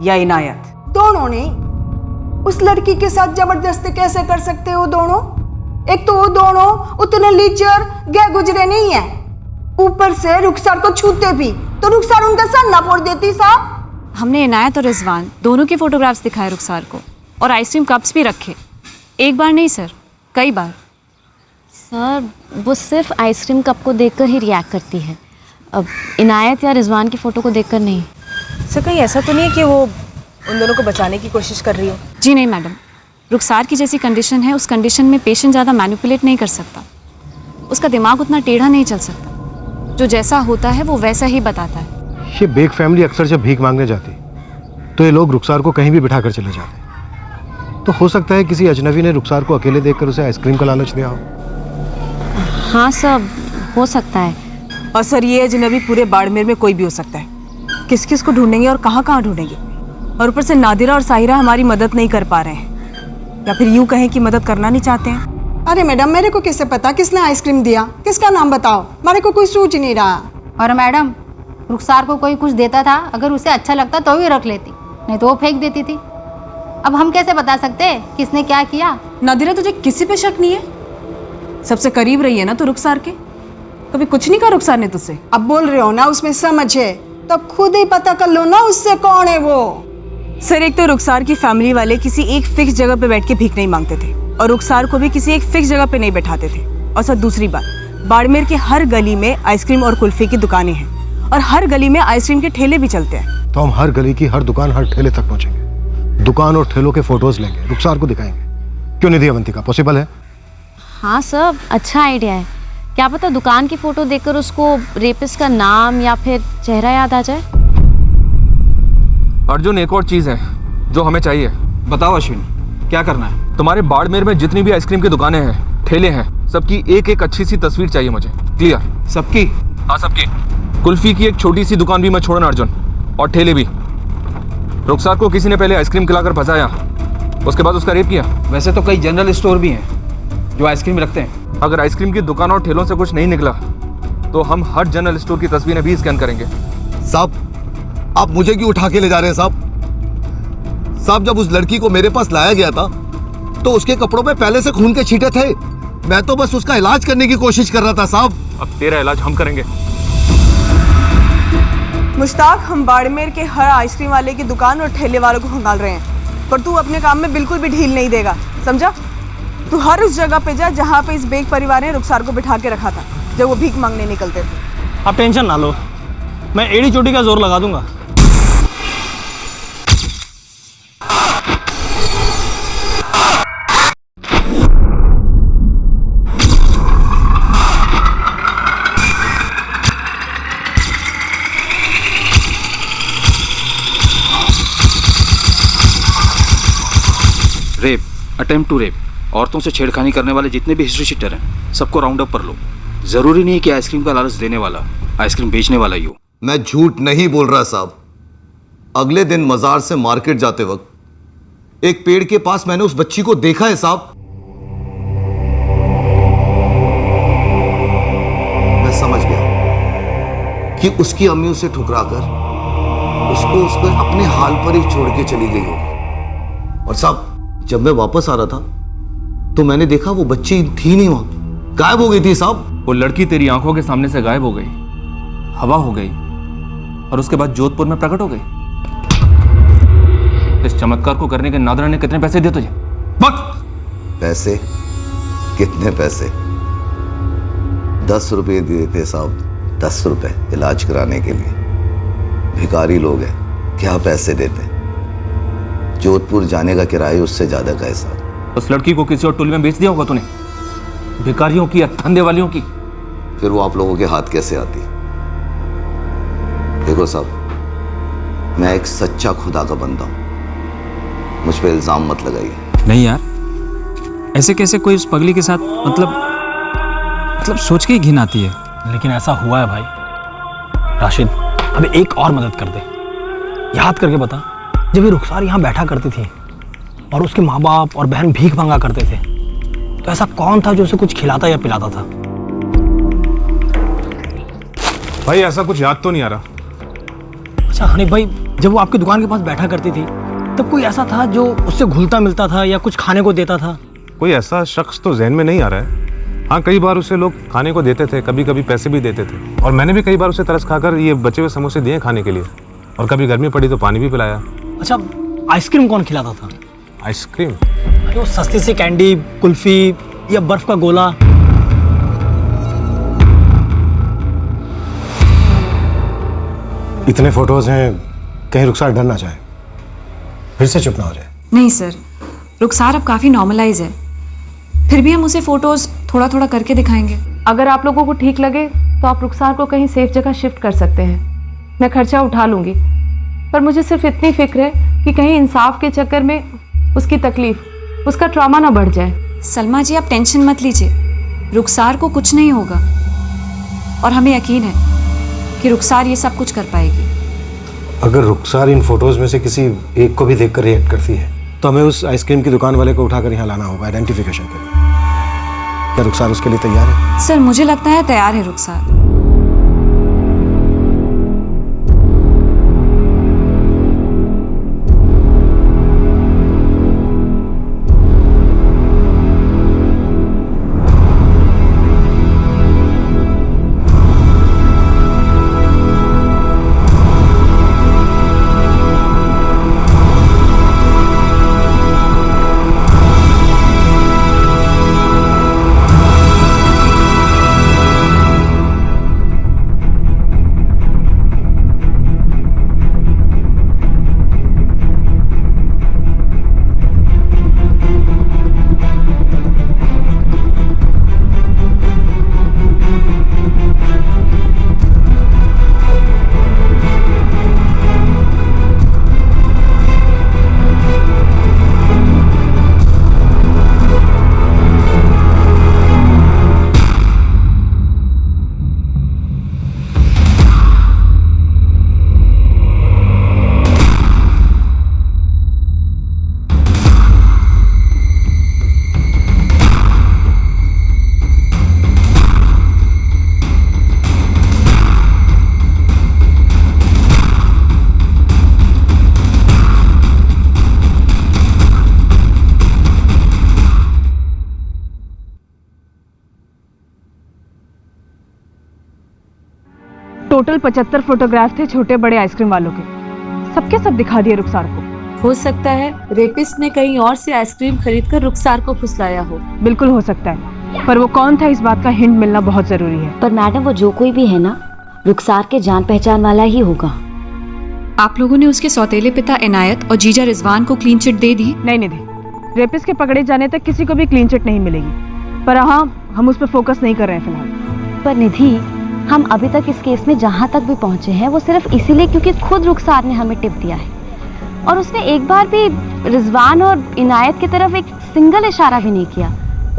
या इनायत? दोनों ने। उस लड़की के साथ जबरदस्ती कैसे कर सकते हो दोनों? एक तो वो दोनों उतने लीचर गए गुजरे नहीं है, ऊपर से रुखसार को छूते भी तो रुखसार उनका सर ना फोड़ देती साहब। हमने इनायत और रिजवान दोनों के फोटोग्राफ्स दिखाए रुखसार को, और आइसक्रीम कप्स भी रखे। एक बार नहीं सर, कई बार। सर वो सिर्फ आइसक्रीम कप को देखकर ही रिएक्ट करती है, अब इनायत या रिजवान की फ़ोटो को देखकर नहीं। सर कहीं ऐसा तो नहीं है कि वो उन दोनों को बचाने की कोशिश कर रही हो? जी नहीं मैडम, रुखसार की जैसी कंडीशन है, उस कंडीशन में पेशेंट ज़्यादा मैनिपुलेट नहीं कर सकता, उसका दिमाग उतना टेढ़ा नहीं चल सकता, जो जैसा होता है वो वैसा ही बताता है। ये बेग फैमिली अक्सर जब भीख मांगने जाती तो ये लोग रुखसार को कहीं भी बिठा कर चले जाते। तो हो सकता है किसी अजनबी ने रुखसार को अकेले देखकर उसे आइसक्रीम का लालच दिया हो। हाँ सर, हो सकता है। और सर ये अजनबी पूरे बाड़मेर में कोई भी हो सकता है। किस किस को ढूंढेंगे और कहाँ कहाँ ढूंढेंगे? और ऊपर से नादिरा और साहिरा हमारी मदद नहीं कर पा रहे हैं, या फिर यूँ कहें कि मदद करना नहीं चाहते हैं। अरे मैडम, मेरे को कैसे पता किसने आइसक्रीम दिया? किसका नाम बताओ, मेरे को कोई सूझ नहीं रहा। और मैडम, रुखसार को कोई कुछ देता था, अगर उसे अच्छा लगता तो ही रख लेती, नहीं तो वो फेंक देती थी। अब हम कैसे बता सकते किसने क्या किया? नादिरा तुझे किसी पे शक नहीं है? सबसे करीब रही है ना तो रुखसार के, कभी कुछ नहीं कहा रुखसार ने तुझसे? अब बोल रहे हो ना उसमें समझ है, तो खुद ही पता कर लो ना उससे कौन है वो। सर एक तो रुखसार की फैमिली वाले किसी एक फिक्स जगह पे बैठ के भीख नहीं मांगते थे, और रुखसार को भी किसी एक फिक्स जगह पे नहीं बैठाते थे। और सर दूसरी बात, बाड़मेर की हर गली में आइसक्रीम और कुल्फी की दुकानें हैं, और हर गली में आइसक्रीम के ठेले भी चलते हैं। तो हम हर गली की हर दुकान, हर ठेले तक पहुंचेंगे, दुकान और ठेलों के फोटोज लेंगे, रुखसार को दिखाएंगे। क्यों नहीं दिया अवंतिका? पॉसिबल है? हाँ सर, अच्छा आइडिया है। क्या पता दुकान की फ़ोटो देखकर उसको रेपिस्ट का नाम या फिर चेहरा याद आ जाए। अर्जुन, एक और चीज़ है जो हमें चाहिए। बताओ अश्विनी, क्या करना है? तुम्हारे बाड़मेर में जितनी भी आइसक्रीम की दुकानें हैं, ठेले हैं, सबकी एक एक अच्छी सी तस्वीर चाहिए मुझे। क्लियर? सबकी? हाँ सबकी। कुल्फी की एक छोटी सी दुकान भी मैं छोड़ना अर्जुन, और ठेले भी। रुखसार को किसी ने पहले आइसक्रीम खिलाकर फंसाया, उसके बाद उसका रेप किया। वैसे तो कई जनरल स्टोर भी हैं जो आइसक्रीम रखते हैं। अगर आइसक्रीम की दुकान और ठेलों से कुछ नहीं निकला तो हम हर जनरल स्टोर की तस्वीरें भी स्कैन करेंगे। साहब, आप मुझे क्यों उठा के ले जा रहे हैं साहब? साहब, जब उस लड़की को मेरे पास लाया गया था तो उसके कपड़ों पे पहले से खून के छींटे थे। मैं तो बस उसका इलाज करने की कोशिश कर रहा था साहब। अब तेरा इलाज हम करेंगे। मुश्ताक, हम बाड़मेर के हर आइसक्रीम वाले की दुकान और ठेले वालों को खंगाल रहे हैं, पर तू अपने काम में बिल्कुल भी ढील नहीं देगा, समझा? तू हर उस जगह पे जा जहाँ पे इस बेग परिवार ने रुखसार को बिठा के रखा था जब वो भीख मांगने निकलते थे। आप टेंशन ना लो, मैं एड़ी चोटी का जोर लगा दूंगा। रेप, अटेम्प्ट टू रेप, औरतों से छेड़खानी करने वाले जितने भी हिस्ट्री शीटर हैं सबको राउंड अप कर लो। जरूरी नहीं कि आइसक्रीम का लालच देने वाला आइसक्रीम बेचने वाला ही हो। मैं झूठ नहीं बोल रहा साहब। अगले दिन मजार से मार्केट जाते वक्त एक पेड़ के पास मैंने उस बच्ची को देखा है साहब। मैं समझ गया कि उसकी अम्मी उसे ठुकराकर उसको अपने हाल पर ही छोड़ के चली गई होगी। और साहब, जब मैं वापस आ रहा था तो मैंने देखा वो बच्ची थी नहीं, वहां गायब हो गई थी साहब। वो लड़की तेरी आंखों के सामने से गायब हो गई, हवा हो गई, और उसके बाद जोधपुर में प्रकट हो गई। इस चमत्कार को करने के नादरा ने कितने पैसे दिए तुझे? पैसे? कितने पैसे? 10 रुपये दिए थे साहब, 10 रुपए इलाज कराने के लिए। भिखारी लोग हैं, क्या पैसे देते? जोधपुर जाने का किराया उससे ज्यादा का है साहब। उस लड़की को किसी और टोली में बेच दिया होगा तूने, भिखारियों की या धंधे वालियों की। फिर वो आप लोगों के हाथ कैसे आती? देखो साहब, मैं एक सच्चा खुदा का बंदा हूं, मुझ पे इल्जाम मत लगाइए। नहीं यार, ऐसे कैसे कोई उस पगली के साथ, मतलब मतलब सोच के ही घिन आती है। लेकिन ऐसा हुआ है भाई। राशिद, अब एक और मदद कर दे। याद करके बता, जब ये रुखसार यहाँ बैठा करती थी और उसके माँ बाप और बहन भीख मांगा करते थे, तो ऐसा कौन था जो उसे कुछ खिलाता या पिलाता था? भाई ऐसा कुछ याद तो नहीं आ रहा। अच्छा हनीफ भाई, जब वो आपकी दुकान के पास बैठा करती थी तब कोई ऐसा था जो उससे घुलता मिलता था या कुछ खाने को देता था? कोई ऐसा शख्स तो जहन में नहीं आ रहा है। हाँ, कई बार उसे लोग खाने को देते थे, कभी कभी पैसे भी देते थे, और मैंने भी कई बार उसे तरस खाकर ये बचे हुए समोसे दिए खाने के लिए, और कभी गर्मी पड़ी तो पानी भी पिलाया। अच्छा, आइसक्रीम कौन खिलाता था? आइसक्रीम? अरे वो सस्ती सी कैंडी, कुल्फी या बर्फ का गोला। इतने फोटोज हैं, कहीं रुखसार डर ना जाए, फिर से चुप ना हो जाए। नहीं सर, रुखसार अब काफ़ी नॉर्मलाइज है, फिर भी हम उसे फोटोज थोड़ा थोड़ा करके दिखाएंगे। अगर आप लोगों को ठीक लगे तो आप रुखसार को कहीं सेफ जगह शिफ्ट कर सकते हैं। मैं खर्चा उठा लूँगी, पर मुझे सिर्फ इतनी फिक्र है कि कहीं इंसाफ के चक्कर में उसकी तकलीफ, उसका ट्रॉमा ना बढ़ जाए। सलमा जी, आप टेंशन मत लीजिए, रुखसार को कुछ नहीं होगा और हमें यकीन है कि रुखसार ये सब कुछ कर पाएगी। अगर रुखसार इन फोटोज में से किसी एक को भी देखकर रिएक्ट करती है तो हमें उस आइसक्रीम की दुकान वाले को उठाकर यहाँ लाना होगा आइडेंटिफिकेशन के लिए। क्या रुखसार उसके लिए तैयार है? सर, मुझे लगता है तैयार है रुखसार। टोटल 75 फोटोग्राफ थे छोटे बड़े आइसक्रीम वालों के, सबके सब दिखा दिए रुखसार को। हो सकता है रेपिस्ट ने कहीं और से आइसक्रीम खरीदकर रुखसार को फुसलाया हो। बिल्कुल हो सकता है, पर वो कौन था इस बात का हिंट मिलना बहुत जरूरी है। पर मैडम, वो जो कोई भी है ना, रुखसार के जान पहचान वाला ही होगा। आप लोगों ने उसके सौतेले पिता इनायत और जीजा रिजवान को क्लीन चिट दे दी? नहीं निधि, रेपिस्ट के पकड़े जाने तक किसी को भी क्लीन चिट नहीं मिलेगी, पर हाँ, हम उस पर फोकस नहीं कर रहे हैं फिलहाल। पर निधि, हम अभी तक इस केस में जहाँ तक भी पहुँचे हैं वो सिर्फ इसीलिए क्योंकि खुद रुखसार ने हमें टिप दिया है, और उसने एक बार भी रिजवान और इनायत की तरफ एक सिंगल इशारा भी नहीं किया,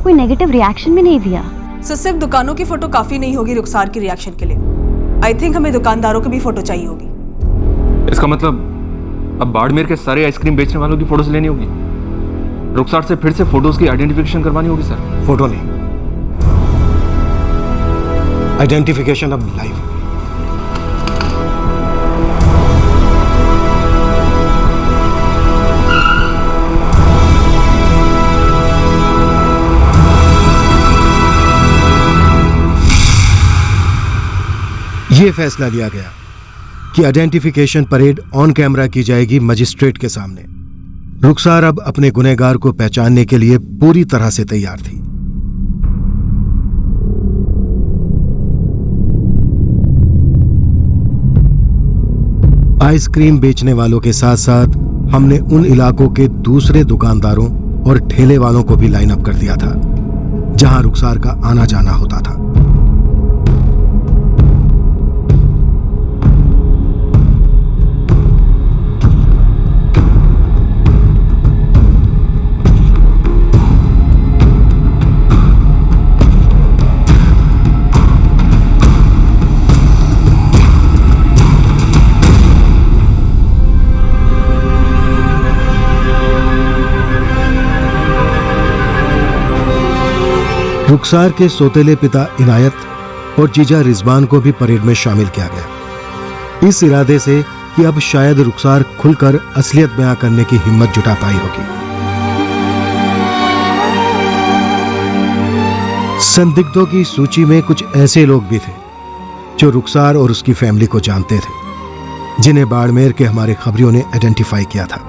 कोई नेगेटिव रिएक्शन भी नहीं दिया। सर, सिर्फ दुकानों की फोटो काफी नहीं होगी रुखसार की रिएक्शन के लिए। आई थिंक हमें दुकानदारों की भी फोटो चाहिए होगी। इसका मतलब अब बाड़मेर के सारे आइसक्रीम बेचने वालों की फोटोज लेनी होगी, रुखसार से फिर से फोटोज की आइडेंटिफिकेशन करवानी होगी। सर, फोटो नहीं, आइडेंटिफिकेशन अब लाइव होगी। ये फैसला लिया गया कि आइडेंटिफिकेशन परेड ऑन कैमरा की जाएगी मजिस्ट्रेट के सामने। रुखसार अब अपने गुनहगार को पहचानने के लिए पूरी तरह से तैयार थी। आइसक्रीम बेचने वालों के साथ साथ हमने उन इलाकों के दूसरे दुकानदारों और ठेले वालों को भी लाइन अप कर दिया था जहां रुखसार का आना जाना होता था। रुखसार के सौतेले पिता इनायत और जीजा रिजवान को भी परेड में शामिल किया गया, इस इरादे से कि अब शायद रुखसार खुलकर असलियत बयां करने की हिम्मत जुटा पाई होगी। संदिग्धों की सूची में कुछ ऐसे लोग भी थे जो रुखसार और उसकी फैमिली को जानते थे, जिन्हें बाड़मेर के हमारे खबरियों ने आइडेंटिफाई किया था।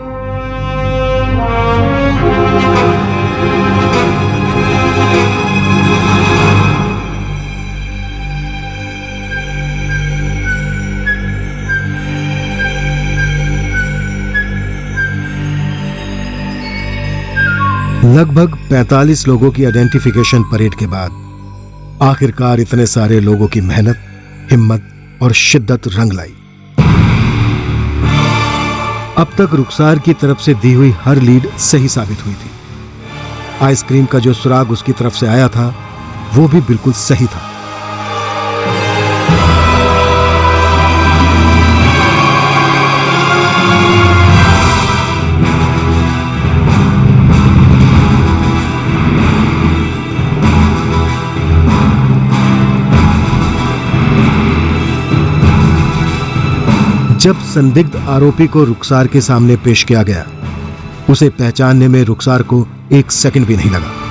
लगभग 45 लोगों की आइडेंटिफिकेशन परेड के बाद आखिरकार इतने सारे लोगों की मेहनत, हिम्मत और शिद्दत रंग लाई। अब तक रुखसार की तरफ से दी हुई हर लीड सही साबित हुई थी। आइसक्रीम का जो सुराग उसकी तरफ से आया था वो भी बिल्कुल सही था। जब संदिग्ध आरोपी को रुखसार के सामने पेश किया गया, उसे पहचानने में रुखसार को 1 सेकंड भी नहीं लगा।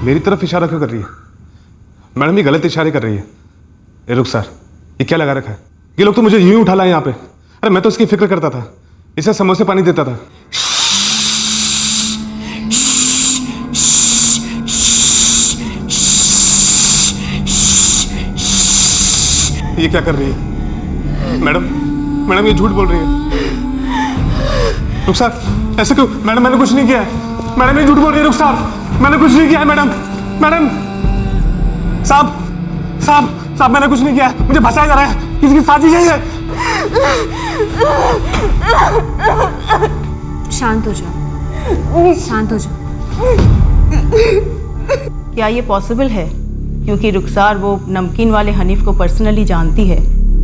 मेरी तरफ इशारा क्यों कर रही है मैडम? ये गलत इशारे कर रही है। ए रुखसार, ये क्या लगा रखा है? ये लोग तो मुझे यूं ही उठा लाए यहाँ पे। अरे मैं तो इसकी फिक्र करता था, इसे समोसे पानी देता था। ये क्या कर रही है मैडम? ये झूठ बोल रही है। रुखसार, ऐसे क्यों? मैडम मैंने कुछ नहीं किया है। मैडम ये झूठ बोल रही है। रुखसार, मैंने कुछ नहीं किया है। मैडम साहब मैंने कुछ नहीं किया है। मुझे फंसाया जा रहा है, किसी की साजिश है ये। शांत हो जाओ। क्या ये पॉसिबल है? क्योंकि रुखसार वो नमकीन वाले हनीफ को पर्सनली जानती है,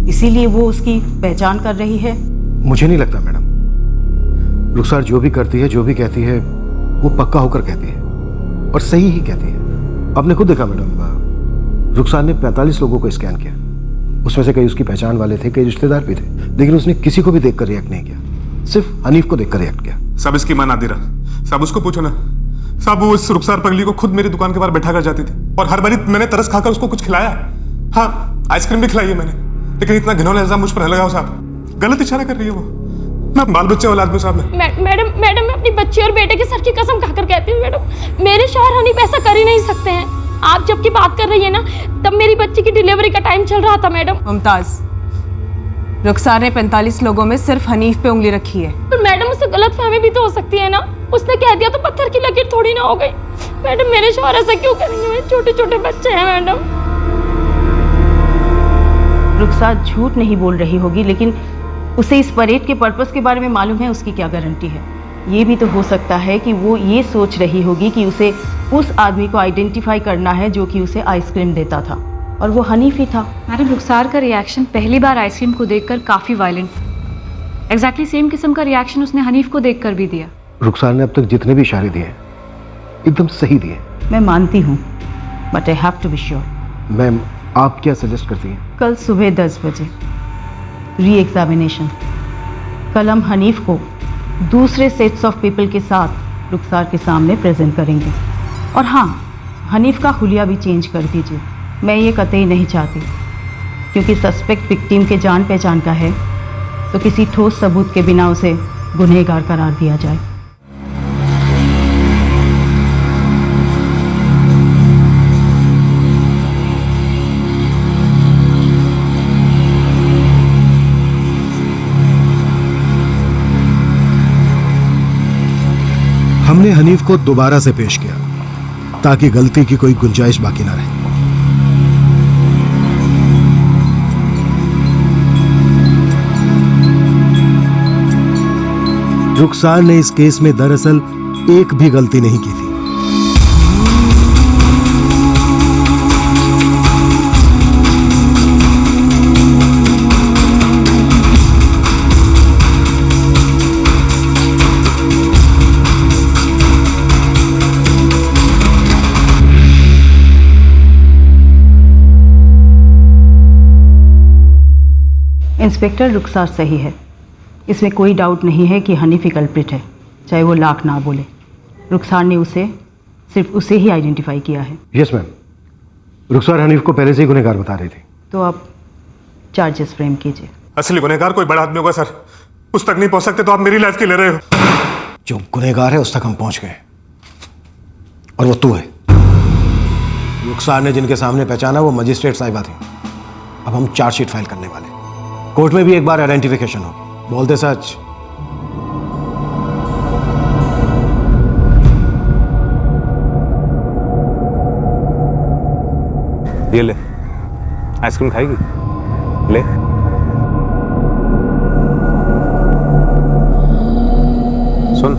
इसीलिए वो उसकी पहचान कर रही है। मुझे नहीं लगता मैडम। रुखसार जो भी करती है, जो भी कहती है, वो पक्का होकर कहती है और सही ही कहती है। आपने खुद देखा मैडम, रुखसार ने 45 लोगों को स्कैन किया। उसमें से कई उसकी पहचान वाले थे, कई रिश्तेदार भी थे, लेकिन उसने किसी को भी देखकर रिएक्ट नहीं किया, सिर्फ हनीफ को देखकर रिएक्ट किया। सब इसकी मां नादिरा, साहब उसको पूछो ना। साहब वो इस रुखसार पगली को खुद मेरी दुकान के बाहर बैठा कर जाती थी और हर बारी मैंने तरस खाकर उसको कुछ खिलाया। हाँ, आइसक्रीम भी खिलाई है मैंने, लेकिन इतना घिनौना इल्जाम मुझ पर न लगाओ साहब। गलत इशारा कर रही है वो। मैं बाल बच्चे औलाद में साहब मैडम मैं अपनी बच्ची और बेटे के सर की कसम खाकर कहती हूँ मैडम, मेरे शौहर हनीफ ऐसा कर ही नहीं सकते हैं। आप जबकि बात कर रही है ना, तब मेरी बच्ची की डिलीवरी का टाइम चल रहा था मैडम। मुमताज, रुखसार ने 45 लोगों में सिर्फ हनीफ पे उंगली रखी है। पर मैडम उससे गलतफहमी भी तो हो सकती है ना। उसने कह दिया तो पत्थर की लकीर थोड़ी ना हो गई। मैडम मेरे शौहर ऐसा क्यों करेंगे? मेरे छोटे छोटे बच्चे हैं मैडम। रुखसार झूठ नहीं बोल रही होगी, लेकिन उसे इस परेड के पर्पस के बारे में मालूम है, उसकी क्या गारंटी है? ये भी तो हो सकता है कि वो ये सोच रही होगी कि उसे उस आदमी को आइडेंटिफाई करना है जो कि उसे आइसक्रीम देता था, और वो हनीफ ही था। मैडम रुखसार का रिएक्शन पहली बार आइसक्रीम को देखकर काफ़ी वायलेंट, एग्जैक्टली सेम किस्म का रिएक्शन उसने हनीफ को देखकर भी दिया। रुखसार ने अब तक जितने भी इशारे दिए एकदम सही दिए। मैं मानती हूँ, but I have to be sure. Ma'am, आप क्या सजेस्ट करती हैं? कल सुबह 10 बजे री एग्जामिनेशन। कल हम हनीफ को दूसरे सेट्स ऑफ पीपल के साथ रुखसार के सामने प्रेजेंट करेंगे। और हाँ, हनीफ का हुलिया भी चेंज कर दीजिए। मैं ये कतई नहीं चाहती, क्योंकि सस्पेक्ट विक्टिम के जान पहचान का है, तो किसी ठोस सबूत के बिना उसे गुनहगार करार दिया जाए। हनीफ को दोबारा से पेश किया ताकि गलती की कोई गुंजाइश बाकी ना रहे। रुखसार ने इस केस में दरअसल एक भी गलती नहीं की थी। इंस्पेक्टर, रुखसार सही है। इसमें कोई डाउट नहीं है कि हनीफ ही कल्प्रिट है, चाहे वो लाख ना बोले। रुखसार ने सिर्फ उसे ही आइडेंटिफाई किया है। यस मैम, रुखसार हनीफ को पहले से ही गुनहगार बता रही थी। तो आप चार्जेस फ्रेम कीजिए। असली गुनहगार कोई बड़ा आदमी होगा सर, उस तक नहीं पहुंच सकते तो आप मेरी लाइफ की ले रहे हो। जो गुनहगार है उस तक हम पहुंच गए, और वो तू है। रुखसार ने जिनके सामने पहचाना वो मजिस्ट्रेट साहिबा थी। अब हम चार्जशीट फाइल करने वाले, कोर्ट में भी एक बार आइडेंटिफिकेशन होगी। बोलते सच। ये ले, आइसक्रीम खाएगी? ले। सुन,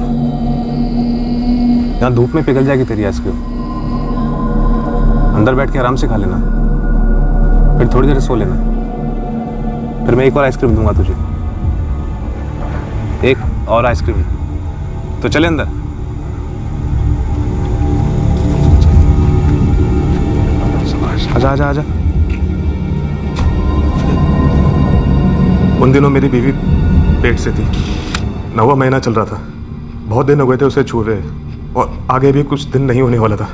यहां धूप में पिघल जाएगी तेरी आइसक्रीम। अंदर बैठ के आराम से खा लेना, फिर थोड़ी देर सो लेना, फिर मैं एक और आइसक्रीम दूंगा तुझे। एक और आइसक्रीम। तो चले अंदर। आजा आजा आजा। उन दिनों मेरी बीवी पेट से थी, 9वां महीना चल रहा था। बहुत दिन हो गए थे उसे छुए, और आगे भी कुछ दिन नहीं होने वाला था।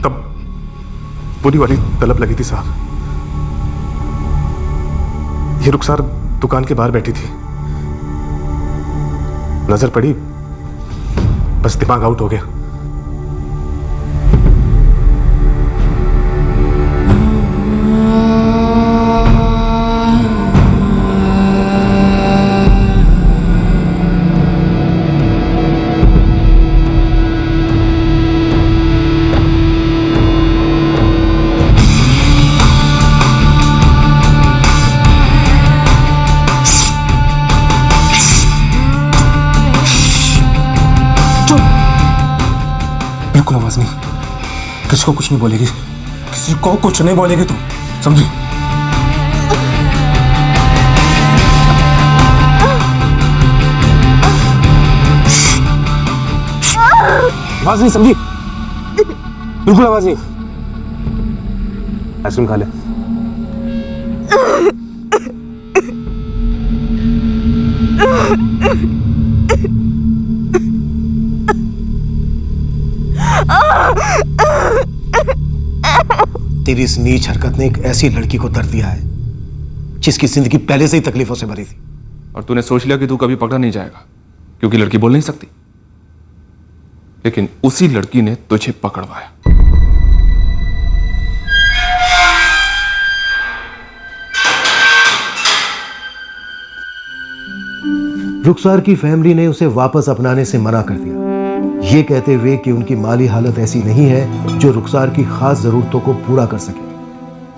तब पूरी वाली तलब लगी थी साहब। ये रुखसार दुकान के बाहर बैठी थी, नजर पड़ी, बस दिमाग आउट हो गया। बिल्कुल आवाज नहीं, किसी को कुछ नहीं बोलेगी, किसी को कुछ नहीं बोलेगी, तुम समझी? आवाज नहीं, समझी? बिल्कुल आवाज नहीं। आइसक्रीम खा ले। तेरी इस नीच हरकत ने एक ऐसी लड़की को दर्द दिया है जिसकी जिंदगी पहले से ही तकलीफों से भरी थी। और तूने सोच लिया कि तू कभी पकड़ा नहीं जाएगा क्योंकि लड़की बोल नहीं सकती, लेकिन उसी लड़की ने तुझे पकड़वाया। रुखसार की फैमिली ने उसे वापस अपनाने से मना कर दिया, ये कहते हुए कि उनकी माली हालत ऐसी नहीं है जो रुखसार की खास जरूरतों को पूरा कर सके।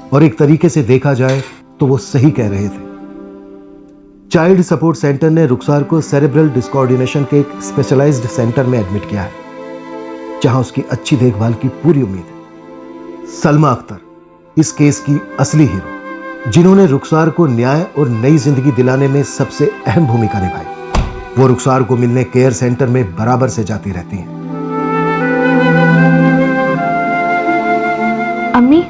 और एक तरीके से देखा जाए तो वो सही कह रहे थे। चाइल्ड सपोर्ट सेंटर ने रुखसार को सेरेब्रल डिसकोऑर्डिनेशन के एक स्पेशलाइज्ड सेंटर में एडमिट किया है, जहां उसकी अच्छी देखभाल की पूरी उम्मीद है। सलमा अख्तर इस केस की असली हीरो, जिन्होंने रुखसार को न्याय और नई जिंदगी दिलाने में सबसे अहम भूमिका निभाई। वो रुखसार को मिलने केयर सेंटर में बराबर से जाती रहती हैं। अम्मी,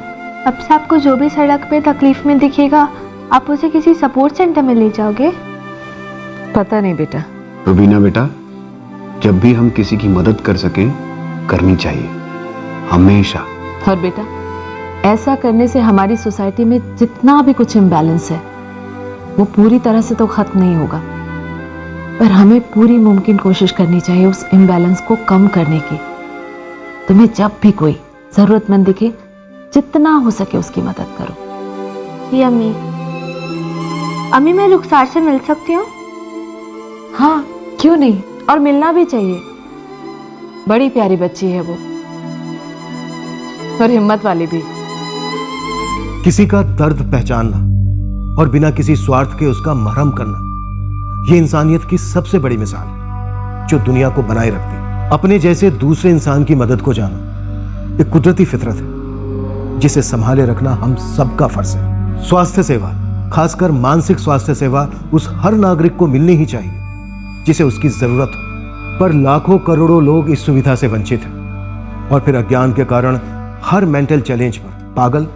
अब से आपको जो भी सड़क पे तकलीफ में दिखेगा आप उसे किसी सपोर्ट सेंटर में ले जाओगे? पता नहीं बेटा। रुबीना बेटा, जब भी हम किसी की मदद कर सकें करनी चाहिए, हमेशा। और बेटा, ऐसा करने से हमारी सोसाइटी में जितना भी कुछ इम्बैलेंस है वो पूरी तरह से तो खत्म नहीं होगा, पर हमें पूरी मुमकिन कोशिश करनी चाहिए उस इम्बैलेंस को कम करने की। तुम्हें जब भी कोई जरूरतमंद दिखे, जितना हो सके उसकी मदद करो। जी अम्मी। अम्मी, मैं रुखसार से मिल सकती हूँ? हाँ, क्यों नहीं, और मिलना भी चाहिए। बड़ी प्यारी बच्ची है वो, और हिम्मत वाली भी। किसी का दर्द पहचानना और बिना किसी स्वार्थ के उसका मरहम करना, यह इंसानियत की सबसे बड़ी मिसाल है जो दुनिया को बनाए रखती है। अपने जैसे दूसरे इंसान की मदद को जाना एक कुदरती फितरत है जिसे संभाले रखना हम सबका फर्ज है। स्वास्थ्य सेवा, खासकर मानसिक स्वास्थ्य सेवा, उस हर नागरिक को मिलनी ही चाहिए जिसे उसकी जरूरत हो, पर लाखों करोड़ों लोग इस सुविधा से वंचित हैं और फिर अज्ञान के कारण हर मेंटल चैलेंज पर पागल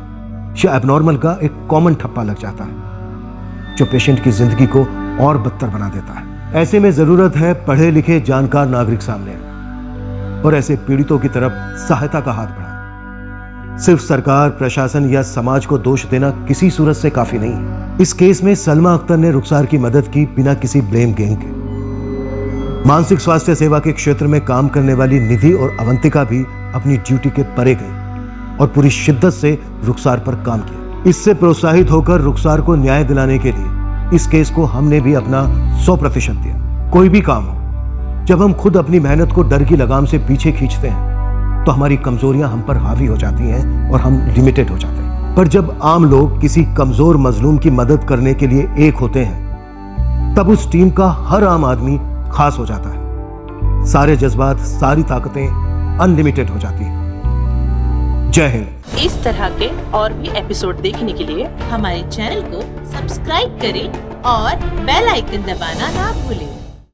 या एबनॉर्मल का एक कॉमन ठप्पा लग जाता है जो पेशेंट की जिंदगी को और बदतर बना देता है। ऐसे में जरूरत है पढ़े लिखे जानकार नागरिक सामने आए और ऐसे पीड़ितों की तरफ सहायता का हाथ बढ़ाएं। सिर्फ सरकार, प्रशासन या समाज को दोष देना किसी सूरत से काफी नहीं है। इस केस में सलमा अख्तर ने रुखसार की मदद की बिना किसी ब्लेम गेम के। मानसिक स्वास्थ्य सेवा के क्षेत्र में काम करने वाली निधि और अवंतिका भी अपनी ड्यूटी के परे गई और पूरी शिद्दत से रुखसार पर काम किया। इससे प्रोत्साहित होकर रुखसार को न्याय दिलाने के लिए इस केस को हमने भी अपना 100% दिया। कोई भी काम हो, जब हम खुद अपनी मेहनत को डर की लगाम से पीछे खींचते हैं तो हमारी कमजोरियां हम पर हावी हो जाती हैं और हम लिमिटेड हो जाते हैं। पर जब आम लोग किसी कमजोर मजलूम की मदद करने के लिए एक होते हैं तब उस टीम का हर आम आदमी खास हो जाता है। सारे जज्बात, सारी ताकतें अनलिमिटेड हो जाती हैं। जय हिंद। इस तरह के और भी एपिसोड देखने के लिए हमारे चैनल को सब्सक्राइब करें और बेल आइकन दबाना ना भूलें।